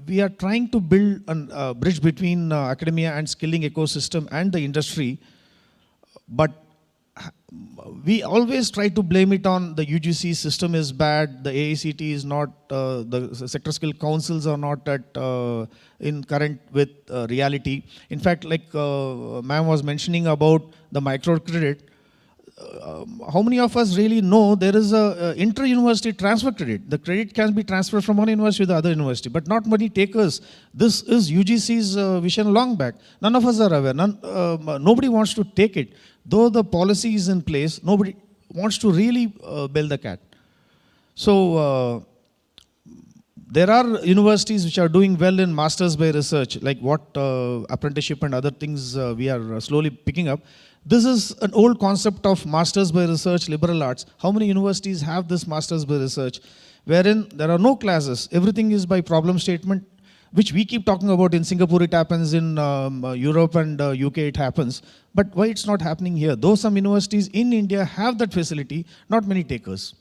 we are trying to build a bridge between academia and skilling ecosystem and the industry, but we always try to blame it on the UGC system is bad, the AICT is not, the sector skill councils are not at in current with reality. In fact, like ma'am was mentioning about the microcredit, how many of us really know there is a inter-university transfer credit? The credit can be transferred from one university to the other university, but not many takers. This is UGC's vision long back. None of us are aware. Nobody wants to take it. Though the policy is in place, nobody wants to really bail the cat. So there are universities which are doing well in masters by research, like what apprenticeship and other things we are slowly picking up. This is an old concept of masters by research, liberal arts. How many universities have this masters by research, wherein there are no classes, everything is by problem statement, which we keep talking about. In Singapore it happens, in Europe and UK it happens, but why it's not happening here? Though some universities in India have that facility, not many takers.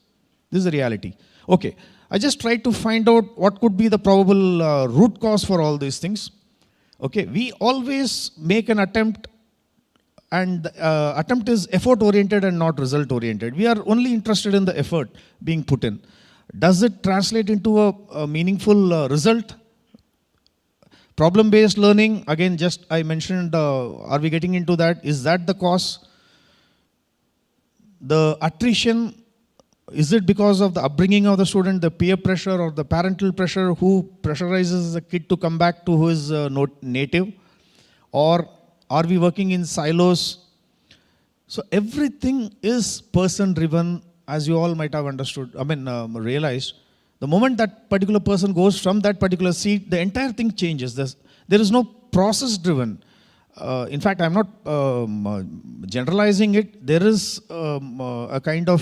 This is the reality. Okay, I just tried to find out what could be the probable root cause for all these things. Okay, we always make an attempt, and the attempt is effort oriented and not result oriented. We are only interested in the effort being put in. Does it translate into a meaningful result? Problem-based learning, again, just I mentioned, are we getting into that? Is that the cause? The attrition, is it because of the upbringing of the student, the peer pressure or the parental pressure who pressurizes the kid to come back to his native? Or are we working in silos? So everything is person driven, as you all might have understood, realized. The moment that particular person goes from that particular seat, the entire thing changes. There is no process driven. In fact, I'm not generalizing it. There is a kind of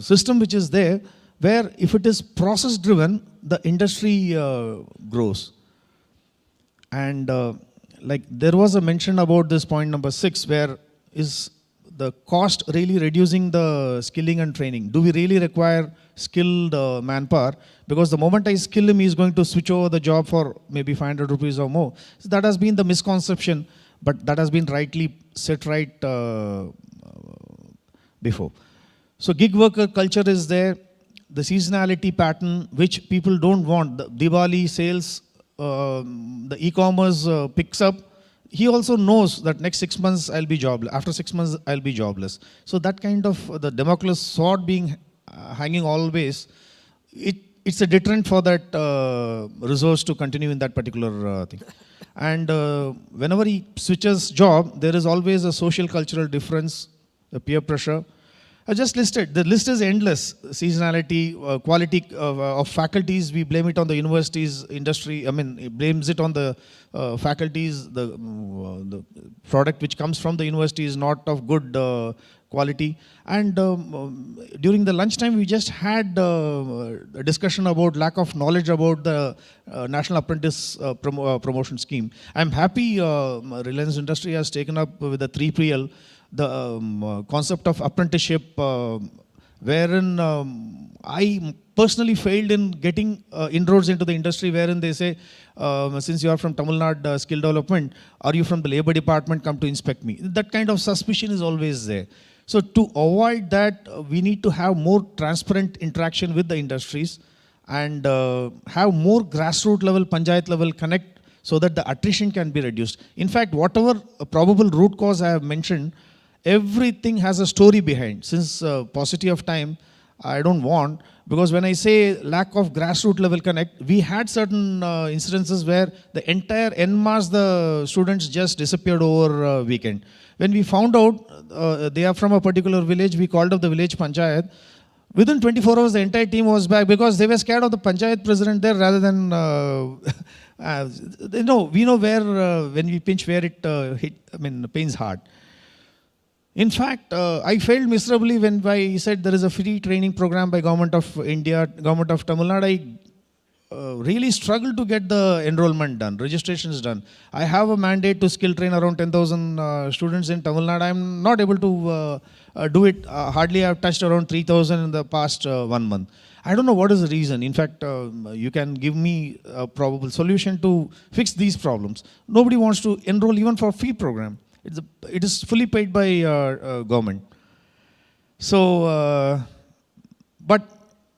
system which is there where if it is process driven, the industry grows. And like there was a mention about this point number 6, where is the cost really reducing the skilling and training? Do we really require skilled manpower? Because the moment I skill him, he's going to switch over the job for maybe 500 rupees or more. So that has been the misconception, but that has been rightly set right before. So gig worker culture is there. The seasonality pattern, which people don't want. The Diwali sales, the e-commerce picks up. He also knows that next 6 months I'll be jobless. After 6 months I'll be jobless. So that kind of the Damocles sword being hanging always, it's a deterrent for that resource to continue in that particular thing. And whenever he switches job, there is always a social cultural difference, the peer pressure. I just listed, the list is endless. Seasonality, quality of faculties, we blame it on the universities, industry, it blames it on the faculties, the product which comes from the university is not of good quality. And during the lunchtime, we just had a discussion about lack of knowledge about the National Apprentice Promotion Scheme. I'm happy Reliance Industry has taken up with the 3PL the concept of apprenticeship, wherein I personally failed in getting inroads into the industry, wherein they say, since you are from Tamil Nadu skill development, are you from the labor department, come to inspect me? That kind of suspicion is always there. So to avoid that, we need to have more transparent interaction with the industries and have more grassroots level, panchayat level connect so that the attrition can be reduced. In fact, whatever probable root cause I have mentioned, everything has a story behind. Since paucity of time, I don't want, because when I say lack of grassroots level connect, we had certain incidences where the entire en masse the students just disappeared over weekend. When we found out they are from a particular village, we called up the village panchayat. Within 24 hours, the entire team was back because they were scared of the panchayat president there rather than, we know where, when we pinch where it pains hard. In fact, I failed miserably when I said there is a free training program by Government of India, Government of Tamil Nadu. I really struggled to get the enrollment done, registrations done. I have a mandate to skill train around 10,000 students in Tamil Nadu. I'm not able to do it. Hardly I've touched around 3,000 in the past 1 month. I don't know what is the reason. In fact, you can give me a probable solution to fix these problems. Nobody wants to enroll even for a fee program. It is fully paid by government. So, but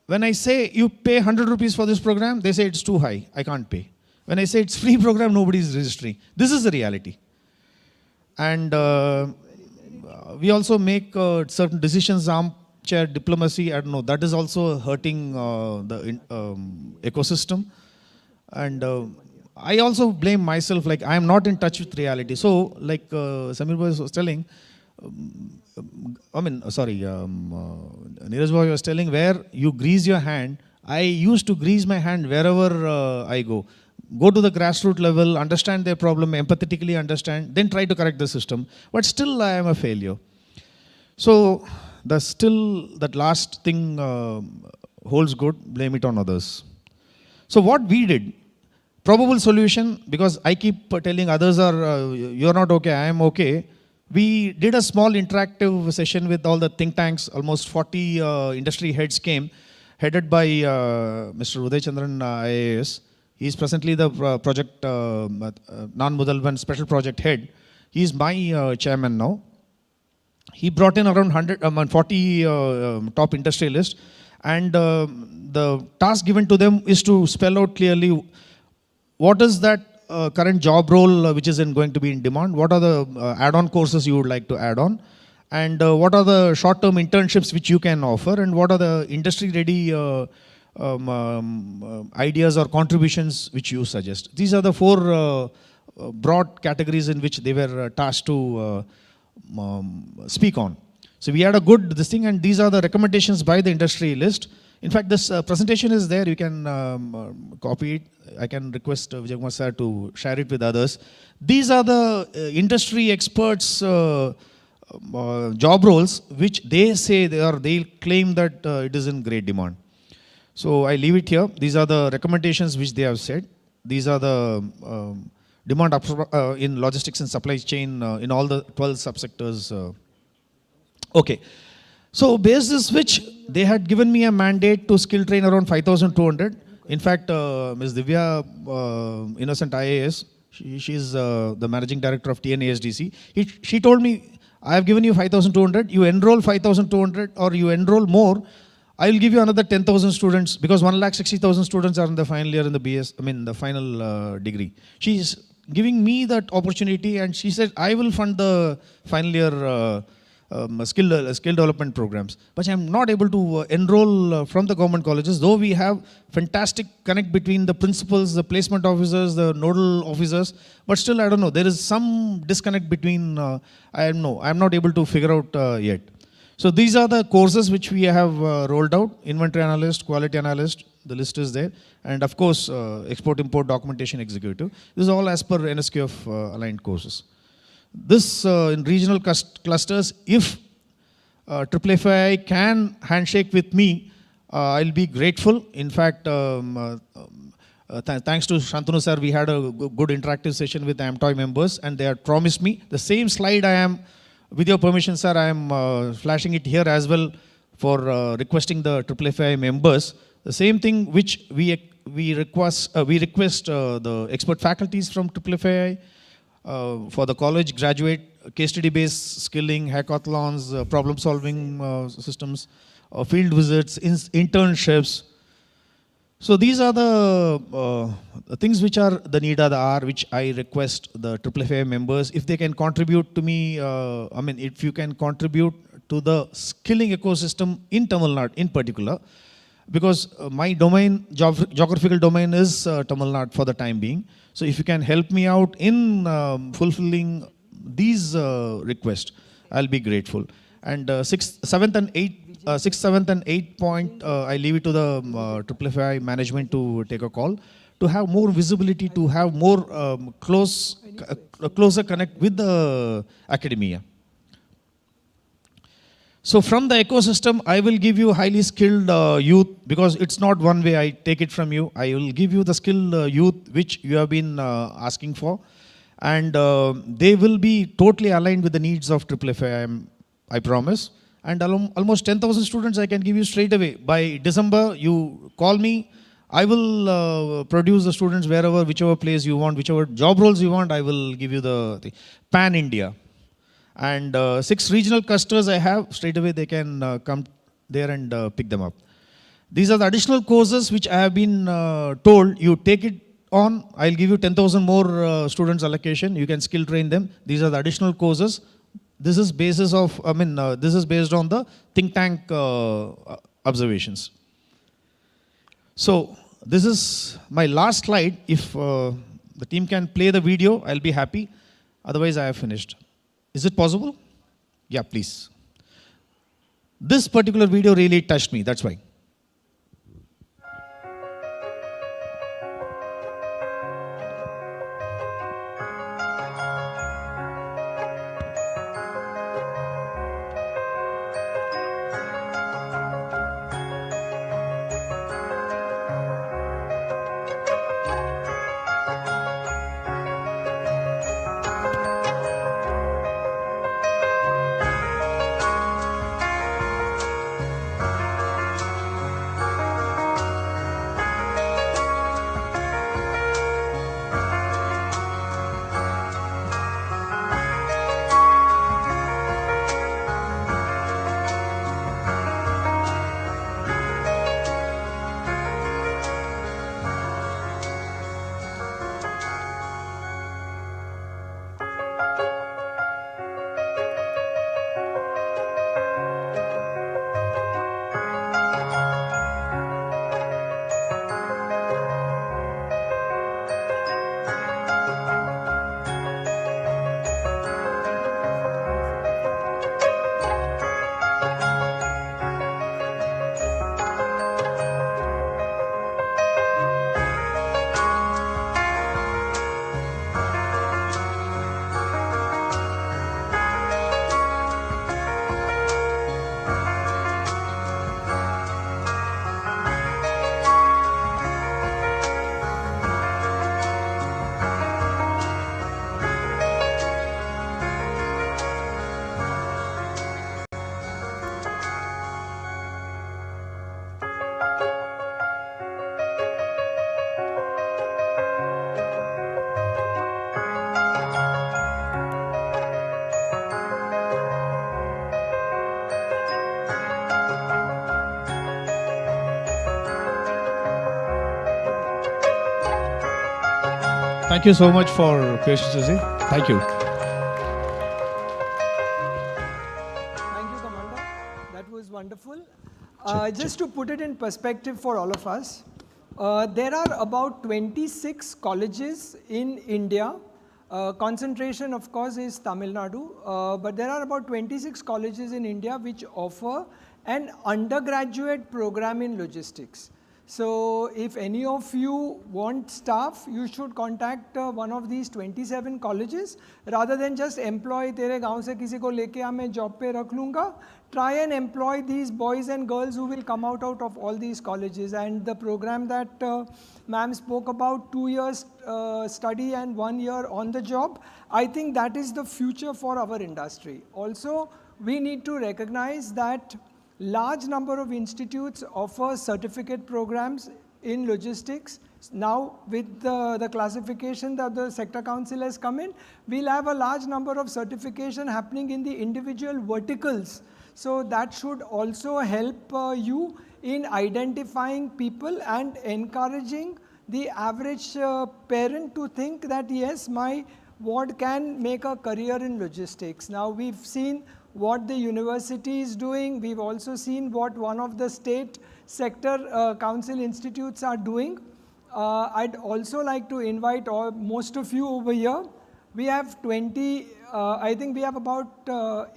when I say you pay 100 rupees for this program, they say it's too high, I can't pay. When I say it's free program, nobody is registering. This is the reality. And we also make certain decisions, armchair diplomacy, I don't know, that is also hurting the ecosystem. And I also blame myself, like I am not in touch with reality. So, like Samir Bhai was telling, Neeraj Bhai was telling, where you grease your hand, I used to grease my hand wherever I go. Go to the grassroots level, understand their problem, empathetically understand, then try to correct the system. But still I am a failure. So, that last thing holds good, blame it on others. So what we did, probable solution, because I keep telling others are, you're not okay, I am okay. We did a small interactive session with all the think tanks, almost 40 industry heads came, headed by Mr. Uday Chandran IAS. He is presently the project, Nan Mudalvan special project head. He is my chairman now. He brought in around 40 top industrialists, and the task given to them is to spell out clearly what is that current job role which is going to be in demand, what are the add-on courses you would like to add on, and what are the short-term internships which you can offer, and what are the industry-ready ideas or contributions which you suggest. These are the 4 broad categories in which they were tasked to speak on. So we had a good this thing, and these are the recommendations by the industry list. In fact, this presentation is there. You can copy it. I can request Vijay Kumar sir to share it with others. These are the industry experts' job roles, which they say they'll claim that it is in great demand. So I leave it here. These are the recommendations which they have said. These are the demand in logistics and supply chain in all the 12 subsectors. Okay. So basis which they had given me a mandate to skill train around 5,200. In fact, Ms. Divya Innocent IAS, she's the managing director of TNASDC. She told me, I have given you 5,200, you enroll 5,200 or you enroll more, I will give you another 10,000 students because 1,60,000 students are in the final year in the the final degree. She's giving me that opportunity and she said, I will fund the final year skill development programs. But I'm not able to enroll from the government colleges, though we have fantastic connect between the principals, the placement officers, the nodal officers, but still I don't know, there is some disconnect between, I'm not able to figure out yet. So these are the courses which we have rolled out: inventory analyst, quality analyst, the list is there, and of course export-import documentation executive. This is all as per NSQF aligned courses. This in regional clusters, if IIFI can handshake with me, I'll be grateful. In fact, thanks to Shantanu sir, we had a good interactive session with the AMTOY members and they had promised me the same slide I am. With your permission, sir, I am flashing it here as well for requesting the IIFI members. The same thing which we request the expert faculties from IIFI for the college graduate case study based skilling, hackathons, problem solving systems, field visits, internships. So these are the things which are the need of the hour, which I request the IIFI members, if they can contribute to me, if you can contribute to the skilling ecosystem in Tamil Nadu in particular, because my domain, geographical domain is Tamil Nadu for the time being. So if you can help me out in fulfilling these requests, I'll be grateful. And 6th, 7th and 8th point, I leave it to the IIFI management to take a call, to have more visibility, to have more closer connect with the academia. So from the ecosystem, I will give you highly skilled youth, because it's not one way I take it from you. I will give you the skilled youth which you have been asking for. And they will be totally aligned with the needs of IIFI, I promise. And almost 10,000 students I can give you straight away. By December, you call me, I will produce the students wherever, whichever place you want, whichever job roles you want, I will give you the pan-India. And 6 regional clusters I have, straight away they can come there and pick them up. These are the additional courses which I have been told, you take it on, I'll give you 10,000 more students allocation, you can skill train them. These are the additional courses. This is basis of, this is based on the think tank observations. So this is my last slide. If the team can play the video, I'll be happy. Otherwise, I have finished. Is it possible? Yeah, please. This particular video really touched me, that's why. Thank you so much for patience. Thank you. Thank you, Commander. That was wonderful. Just to put it in perspective for all of us, there are about 26 colleges in India. Concentration, of course, is Tamil Nadu, but there are about 26 colleges in India which offer an undergraduate program in logistics. So if any of you want staff, you should contact one of these 27 colleges rather than just employ तेरे गांव से किसी को लेके आ मैं job पे रख लूँगा. Try and employ these boys and girls who will come out of all these colleges. And the program that ma'am spoke about, 2 years study and 1 year on the job, I think that is the future for our industry. Also, we need to recognize that large number of institutes offer certificate programs in logistics. Now with the classification that the sector council has come in, we'll have a large number of certification happening in the individual verticals. So that should also help you in identifying people and encouraging the average parent to think that yes, my ward can make a career in logistics. Now we've seen what the university is doing. We've also seen what one of the state sector council institutes are doing. I'd also like to invite most of you over here. We have I think we have about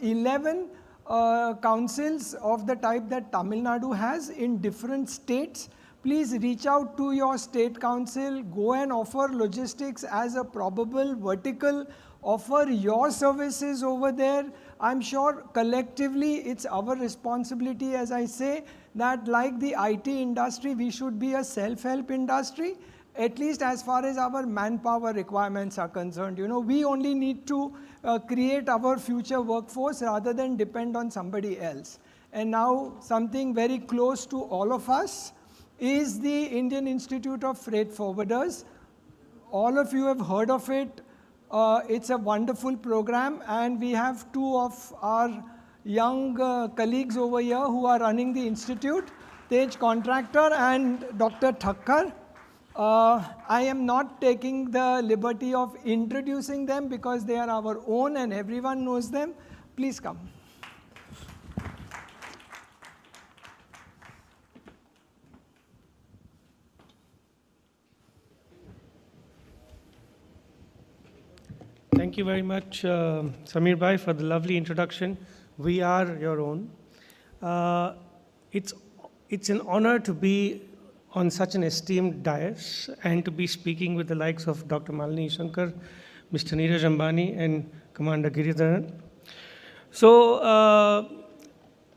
11 councils of the type that Tamil Nadu has in different states. Please reach out to your state council, go and offer logistics as a probable vertical, offer your services over there. I'm sure collectively it's our responsibility, as I say, that like the IT industry, we should be a self-help industry, at least as far as our manpower requirements are concerned. You know, we only need to create our future workforce rather than depend on somebody else. And now something very close to all of us is the Indian Institute of Freight Forwarders. All of you have heard of it. It's a wonderful program, and we have two of our young colleagues over here who are running the institute, Tej Contractor and Dr. Thakkar. I am not taking the liberty of introducing them because they are our own and everyone knows them. Please come. Thank you very much, Samir Bhai, for the lovely introduction. We are your own. It's an honor to be on such an esteemed dais and to be speaking with the likes of Dr. Malini Shankar, Mr. Neeraj Ambani, and Commander Giridharan. So,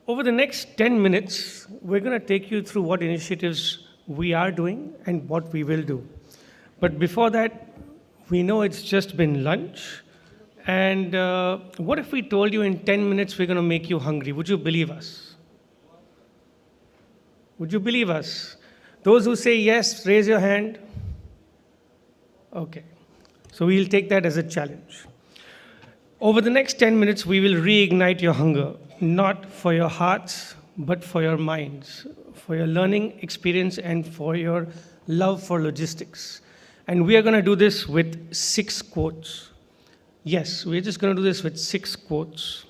over the next 10 minutes, we're going to take you through what initiatives we are doing and what we will do. But before that, we know it's just been lunch. And what if we told you in 10 minutes we're going to make you hungry? Would you believe us? Would you believe us? Those who say yes, raise your hand. Okay. So we'll take that as a challenge. Over the next 10 minutes, we will reignite your hunger, not for your hearts, but for your minds, for your learning experience, and for your love for logistics. And we are going to do this with 6 quotes. Yes, we're just going to do this with 6 quotes.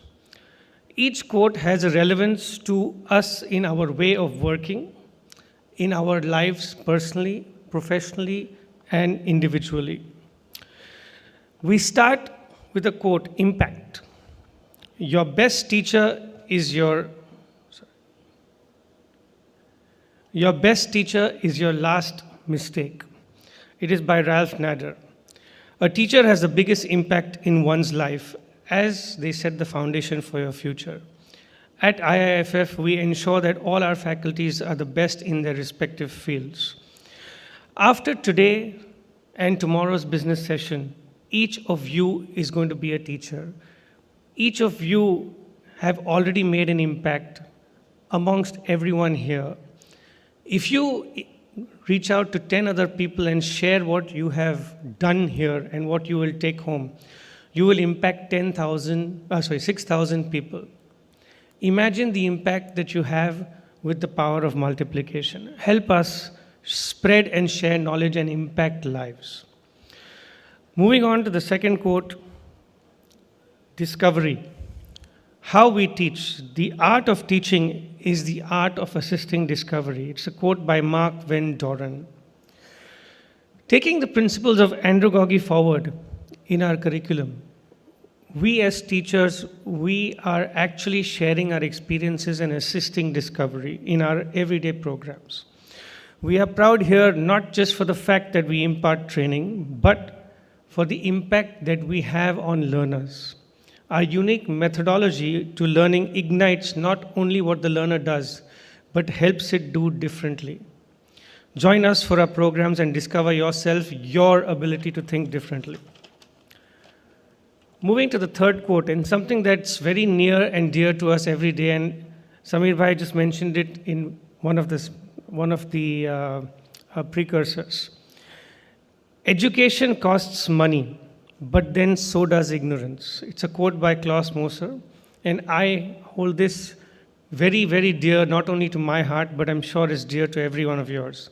Each quote has a relevance to us in our way of working, in our lives personally, professionally, and individually. We start with a quote, impact. Your best teacher is your best teacher is your last mistake. It is by Ralph Nader. A teacher has the biggest impact in one's life as they set the foundation for your future. At IIFF, we ensure that all our faculties are the best in their respective fields. After today and tomorrow's business session, each of you is going to be a teacher. Each of you have already made an impact amongst everyone here. If you reach out to 10 other people and share what you have done here and what you will take home, you will impact 6,000 people. Imagine the impact that you have with the power of multiplication. Help us spread and share knowledge and impact lives. Moving on to the second quote, discovery. How we teach. The art of teaching is the art of assisting discovery. It's a quote by Mark Van Doren. Taking the principles of andragogy forward in our curriculum, we as teachers, we are actually sharing our experiences and assisting discovery in our everyday programs. We are proud here not just for the fact that we impart training, but for the impact that we have on learners. Our unique methodology to learning ignites not only what the learner does, but helps it do differently. Join us for our programs and discover yourself, your ability to think differently. Moving to the third quote, and something that's very near and dear to us every day, and Samir Bhai just mentioned it in one of the precursors. Education costs money, but then so does ignorance. It's a quote by Klaus Moser, and I hold this very, very dear, not only to my heart, but I'm sure it's dear to every one of yours.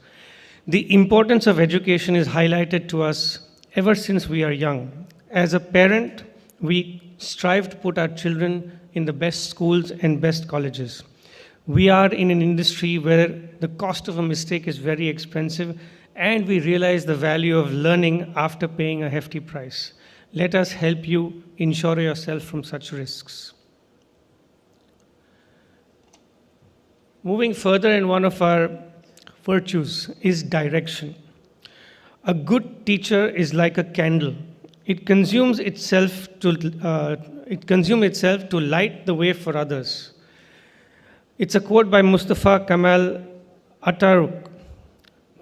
The importance of education is highlighted to us ever since we are young. As a parent, we strive to put our children in the best schools and best colleges. We are in an industry where the cost of a mistake is very expensive, and we realize the value of learning after paying a hefty price. Let us help you insure yourself from such risks. Moving further, in one of our virtues is direction. A good teacher is like a candle. It consumes itself to light the way for others. It's a quote by Mustafa Kemal Atatürk.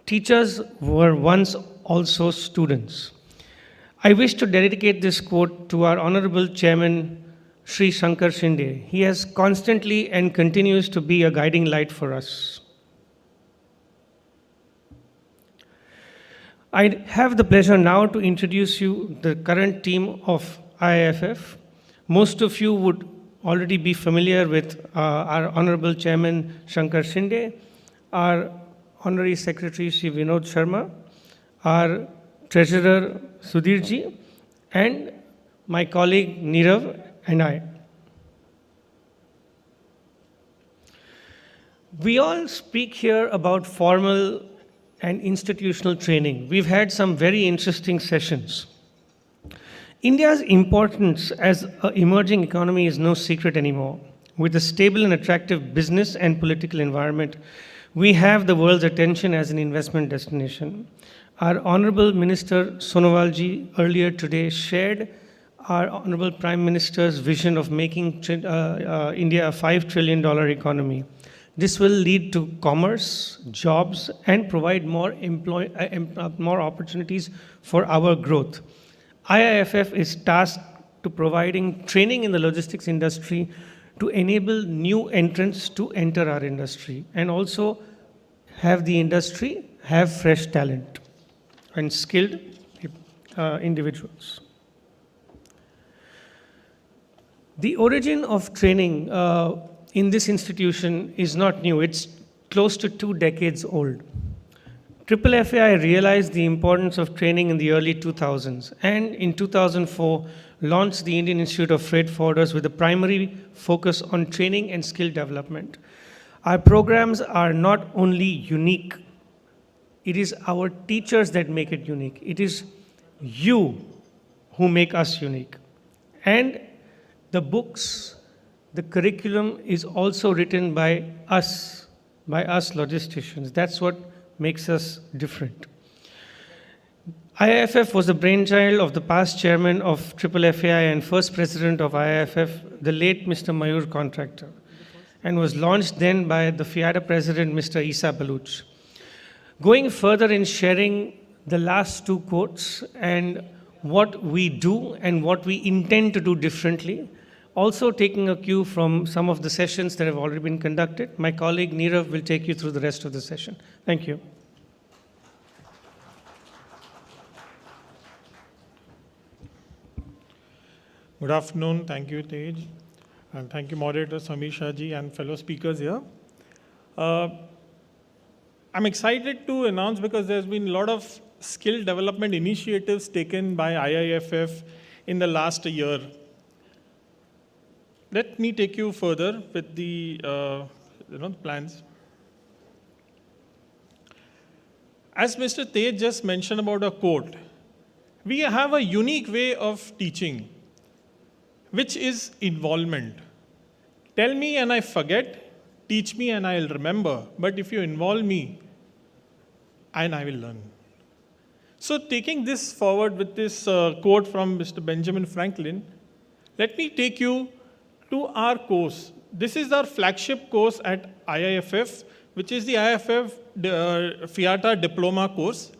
Teachers were once also students. I wish to dedicate this quote to our Honorable Chairman, Sri Shankar Shinde. He has constantly and continues to be a guiding light for us. I have the pleasure now to introduce you the current team of IIFF. Most of you would already be familiar with our Honorable Chairman Shankar Shinde, our Honorary Secretary Shri Vinod Sharma, our Treasurer Sudhirji, and my colleague Nirav and I. We all speak here about formal and institutional training. We've had some very interesting sessions. India's importance as an emerging economy is no secret anymore. With a stable and attractive business and political environment, we have the world's attention as an investment destination. Our Honorable Minister Sonowalji earlier today shared our Honorable Prime Minister's vision of making India a $5 trillion economy. This will lead to commerce, jobs, and provide more opportunities for our growth. IIFF is tasked to providing training in the logistics industry to enable new entrants to enter our industry, and also have the industry have fresh talent and skilled individuals. The origin of training in this institution is not new. It's close to 2 decades old. FFAI realized the importance of training in the early 2000s, and in 2004 launched the Indian Institute of Freight Forwarders with a primary focus on training and skill development. Our programs are not only unique, it is our teachers that make it unique. It is you who make us unique. And the books, the curriculum is also written by us logisticians. That's what makes us different. IIFF was the brainchild of the past chairman of FFAI and first president of IIFF, the late Mr. Mayur Contractor, and was launched then by the FIADA president, Mr. Isa Baluch. Going further in sharing the last 2 quotes and what we do and what we intend to do differently, also taking a cue from some of the sessions that have already been conducted, my colleague Nirav will take you through the rest of the session. Thank you. Good afternoon. Thank you, Tej. And thank you, moderator Samir Shah ji and fellow speakers here. I'm excited to announce, because there's been a lot of skill development initiatives taken by IIFF in the last year. Let me take you further with the plans. As Mr. Tej just mentioned about a quote, we have a unique way of teaching, which is involvement. Tell me and I forget, teach me and I'll remember, but if you involve me, and I will learn. So taking this forward with this quote from Mr. Benjamin Franklin, let me take you to our course. This is our flagship course at IIFF, which is the IIFF FIATA Diploma course.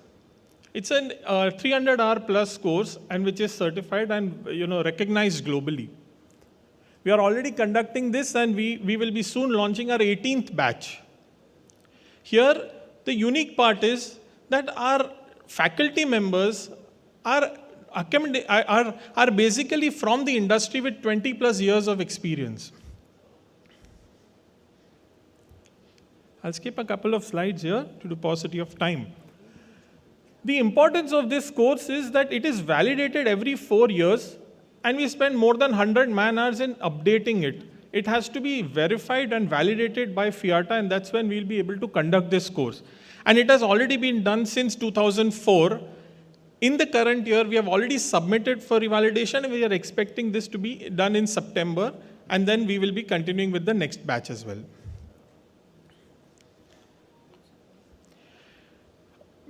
It's an 300-hour plus course and which is certified and recognized globally. We are already conducting this and we will be soon launching our 18th batch. Here, the unique part is that our faculty members are basically from the industry with 20 plus years of experience. I'll skip a couple of slides here to the paucity of time. The importance of this course is that it is validated every 4 years and we spend more than 100 man-hours in updating it. It has to be verified and validated by FIATA and that's when we'll be able to conduct this course. And it has already been done since 2004. In the current year, we have already submitted for revalidation and we are expecting this to be done in September and then we will be continuing with the next batch as well.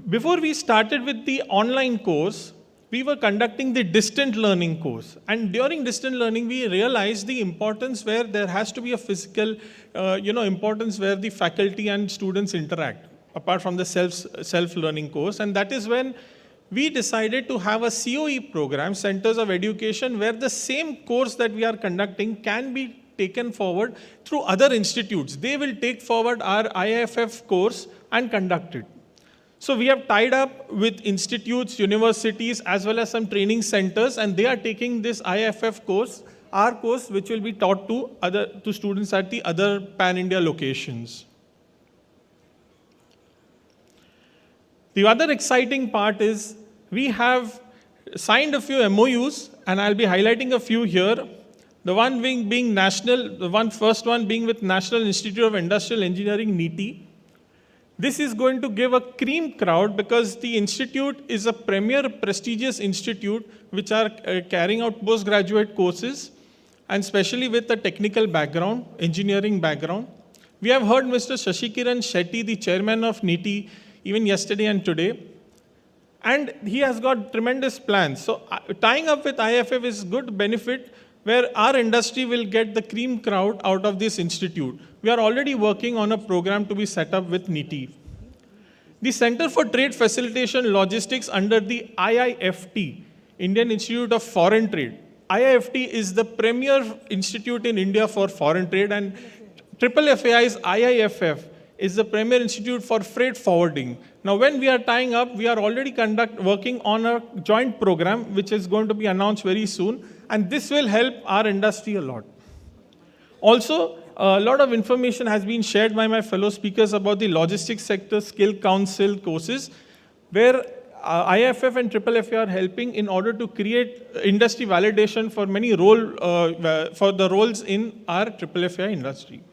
Before we started with the online course, we were conducting the distant learning course. And during distant learning, we realized the importance where there has to be a physical, importance where the faculty and students interact, apart from the self-learning course. And that is when we decided to have a COE program, Centers of Education, where the same course that we are conducting can be taken forward through other institutes. They will take forward our IIFF course and conduct it. So we have tied up with institutes, universities, as well as some training centers, and they are taking this IIFF course, our course, which will be taught to students at the other pan-India locations. The other exciting part is we have signed a few MOUs, and I'll be highlighting a few here. The one being national, first one being with National Institute of Industrial Engineering, NITI. This is going to give a cream crowd because the institute is a premier prestigious institute which are carrying out postgraduate courses and especially with a technical background, engineering background. We have heard Mr. Shashikiran Shetty, the chairman of NITI, even yesterday and today. And he has got tremendous plans. So tying up with IIFF is good benefit where our industry will get the cream crowd out of this institute. We are already working on a program to be set up with NITI. The Center for Trade Facilitation Logistics under the IIFT, Indian Institute of Foreign Trade. IIFT is the premier institute in India for foreign trade and FFI's IIFF is the premier institute for freight forwarding. Now when we are tying up, we are already working on a joint program which is going to be announced very soon and this will help our industry a lot. Also, a lot of information has been shared by my fellow speakers about the logistics sector skill council courses, where IIFF and FFI are helping in order to create industry validation for many for the roles in our FFI industry.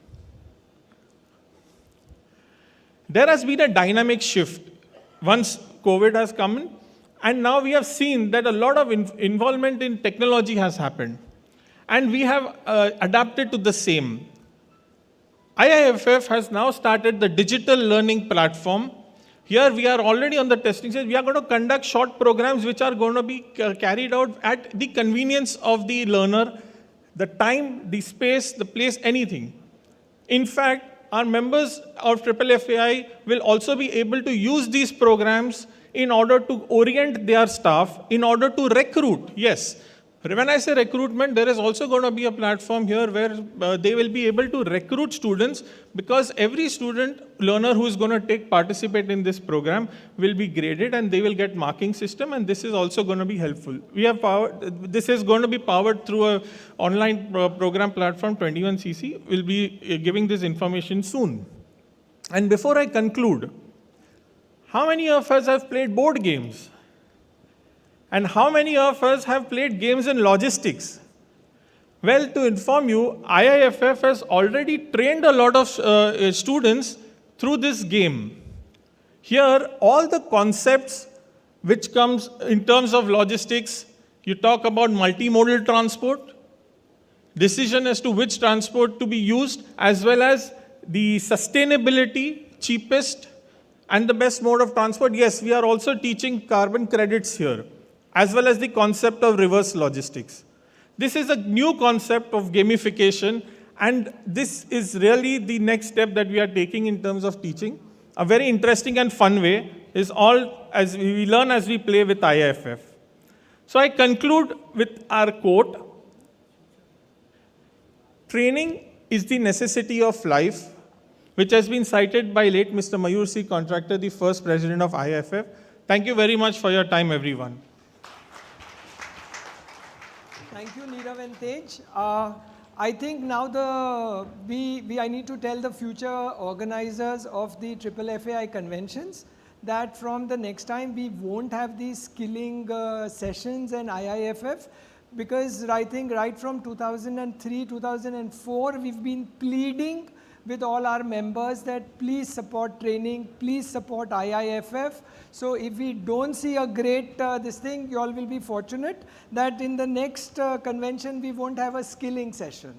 There has been a dynamic shift once COVID has come in, and now we have seen that a lot of involvement in technology has happened, and we have adapted to the same. IIFF has now started the digital learning platform. Here we are already on the testing stage. We are going to conduct short programs which are going to be carried out at the convenience of the learner, the time, the space, the place, anything. In fact, our members of FFI will also be able to use these programs in order to orient their staff, in order to recruit. Yes, when I say recruitment, there is also going to be a platform here where they will be able to recruit students because every student learner who is going to participate in this program will be graded and they will get marking system, and this is also going to be helpful. This is going to be powered through an online program platform, 21cc. We'll be giving this information soon. And before I conclude, how many of us have played board games? And how many of us have played games in logistics? Well, to inform you, IIFF has already trained a lot of students through this game. Here, all the concepts which comes in terms of logistics, you talk about multimodal transport, decision as to which transport to be used, as well as the sustainability, cheapest, and the best mode of transport. Yes, we are also teaching carbon credits here, as well as the concept of reverse logistics. This is a new concept of gamification, and this is really the next step that we are taking in terms of teaching. A very interesting and fun way is all as we learn as we play with IIFF. So I conclude with our quote: training is the necessity of life, which has been cited by late Mr. Mayur C. Contractor, the first president of IIFF. Thank you very much for your time, everyone. Thank you, Nirav and Tej. I think now I need to tell the future organizers of the FFAI conventions that from the next time we won't have these skilling sessions and IIFF, because I think right from 2003, 2004, we've been pleading with all our members that please support training, please support IIFF. So if we don't see a great this thing, you all will be fortunate that in the next convention we won't have a skilling session,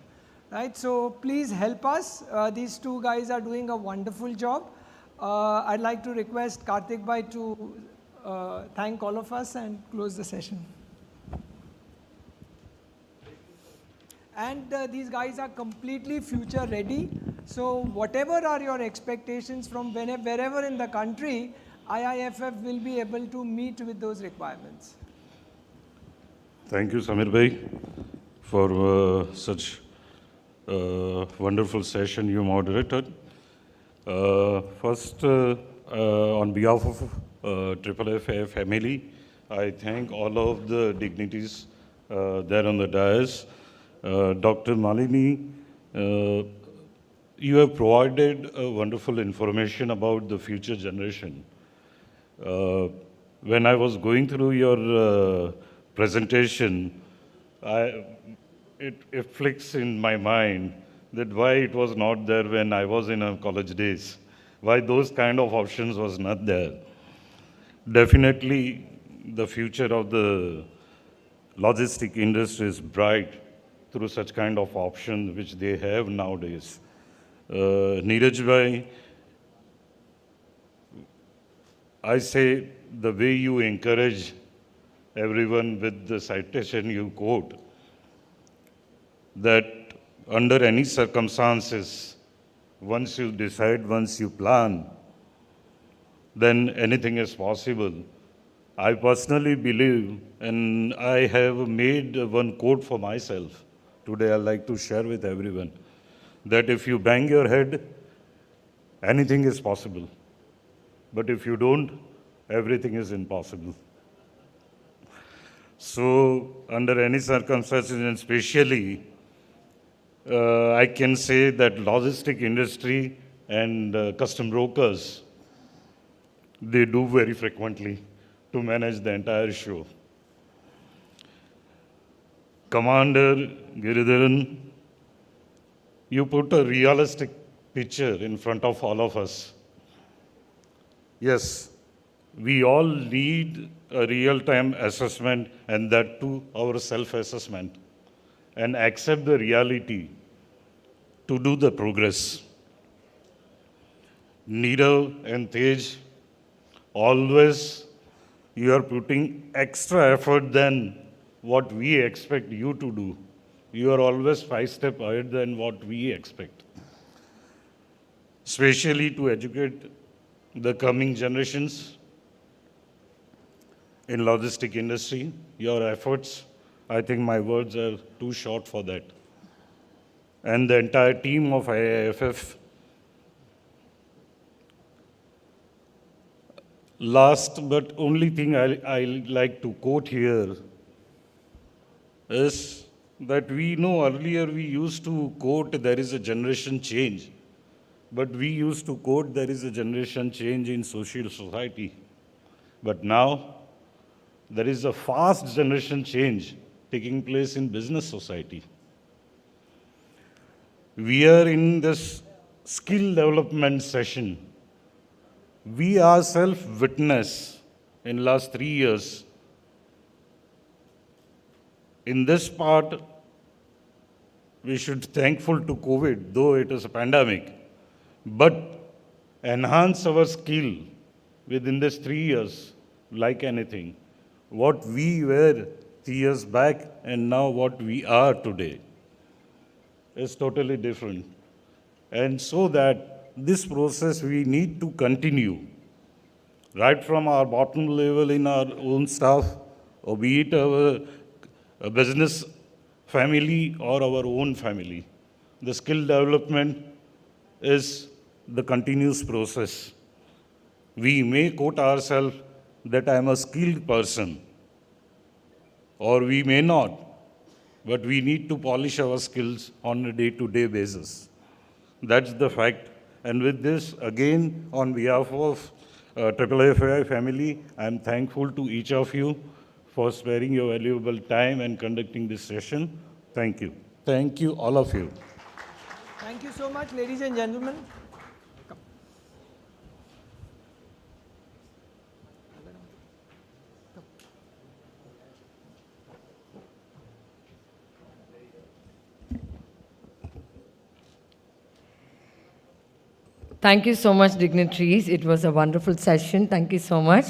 right? So please help us. These two guys are doing a wonderful job. I'd like to request Karthik Bhai to thank all of us and close the session. And these guys are completely future ready. So whatever are your expectations from wherever in the country, IIFF will be able to meet with those requirements. Thank you, Samir Bhai, for such wonderful session you moderated. First, on behalf of FFAI family, I thank all of the dignitaries there on the dais. Dr. Malini, you have provided wonderful information about the future generation. When I was going through your presentation, it flicks in my mind that why it was not there when I was in our college days, why those kind of options was not there. Definitely, the future of the logistic industry is bright through such kind of options which they have nowadays. Neeraj Bhai, I say the way you encourage everyone with the citation you quote, that under any circumstances, once you decide, once you plan, then anything is possible. I personally believe, and I have made one quote for myself. Today I'd like to share with everyone, that if you bang your head, anything is possible. But if you don't, everything is impossible. So under any circumstances, and especially, I can say that logistic industry and custom brokers, they do very frequently to manage the entire show. Commander Giridharan, you put a realistic picture in front of all of us. Yes, we all need a real-time assessment, and that too our self-assessment, and accept the reality to do the progress. Neerav and Tej, always you are putting extra effort than what we expect you to do. You are always 5 steps ahead than what we expect. Especially to educate the coming generations in logistic industry, your efforts, I think my words are too short for that. And the entire team of IIFF. Last but only thing I like to quote here is that we know earlier we used to quote there is a generation change. But we used to quote there is a generation change in social society. But now there is a fast generation change taking place in business society. We are in this skill development session. We ourselves witness in last 3 years. In this part, we should be thankful to COVID, though it is a pandemic, but enhance our skill within this 3 years like anything. What we were 3 years back and now what we are today is totally different. And so that this process we need to continue, right from our bottom level in our own staff, or be it our business family or our own family. The skill development is the continuous process. We may quote ourselves that I am a skilled person, or we may not, but we need to polish our skills on a day-to-day basis. That's the fact. And with this, again, on behalf of AAFI family, I'm thankful to each of you for sparing your valuable time and conducting this session. Thank you. Thank you, all of you. Thank you so much, ladies and gentlemen. Thank you so much, dignitaries. It was a wonderful session. Thank you so much.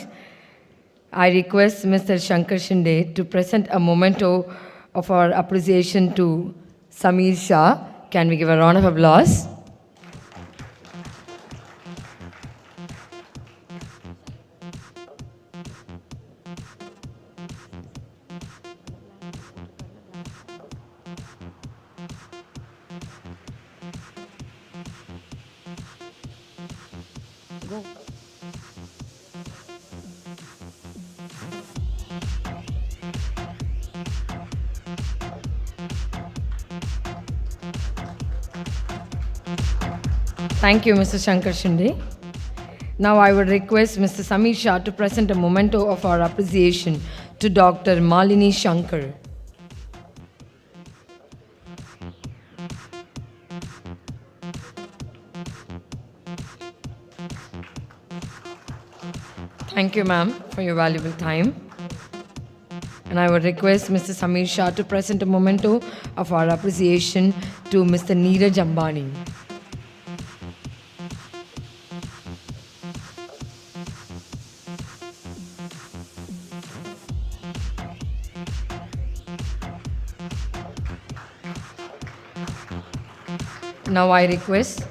I request Mr. Shankar Shinde to present a memento of our appreciation to Samir Shah. Can we give a round of applause? Thank you, Mr. Shankar Shinde. Now I would request Mr. Samir Shah to present a memento of our appreciation to Dr. Malini Shankar. Thank you, ma'am, for your valuable time. And I would request Mr. Samir Shah to present a memento of our appreciation to Mr. Neeraj Ambani. Now I request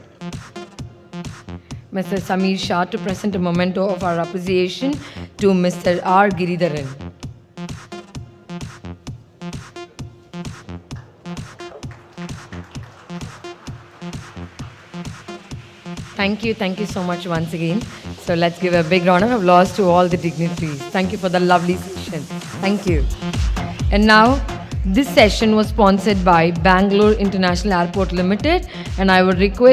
Mr. Samir Shah to present a memento of our appreciation to Mr. R. Giridharan. Thank you so much once again. So let's give a big round of applause to all the dignitaries. Thank you for the lovely session. Thank you. And now, this session was sponsored by Bangalore International Airport Limited, and I would request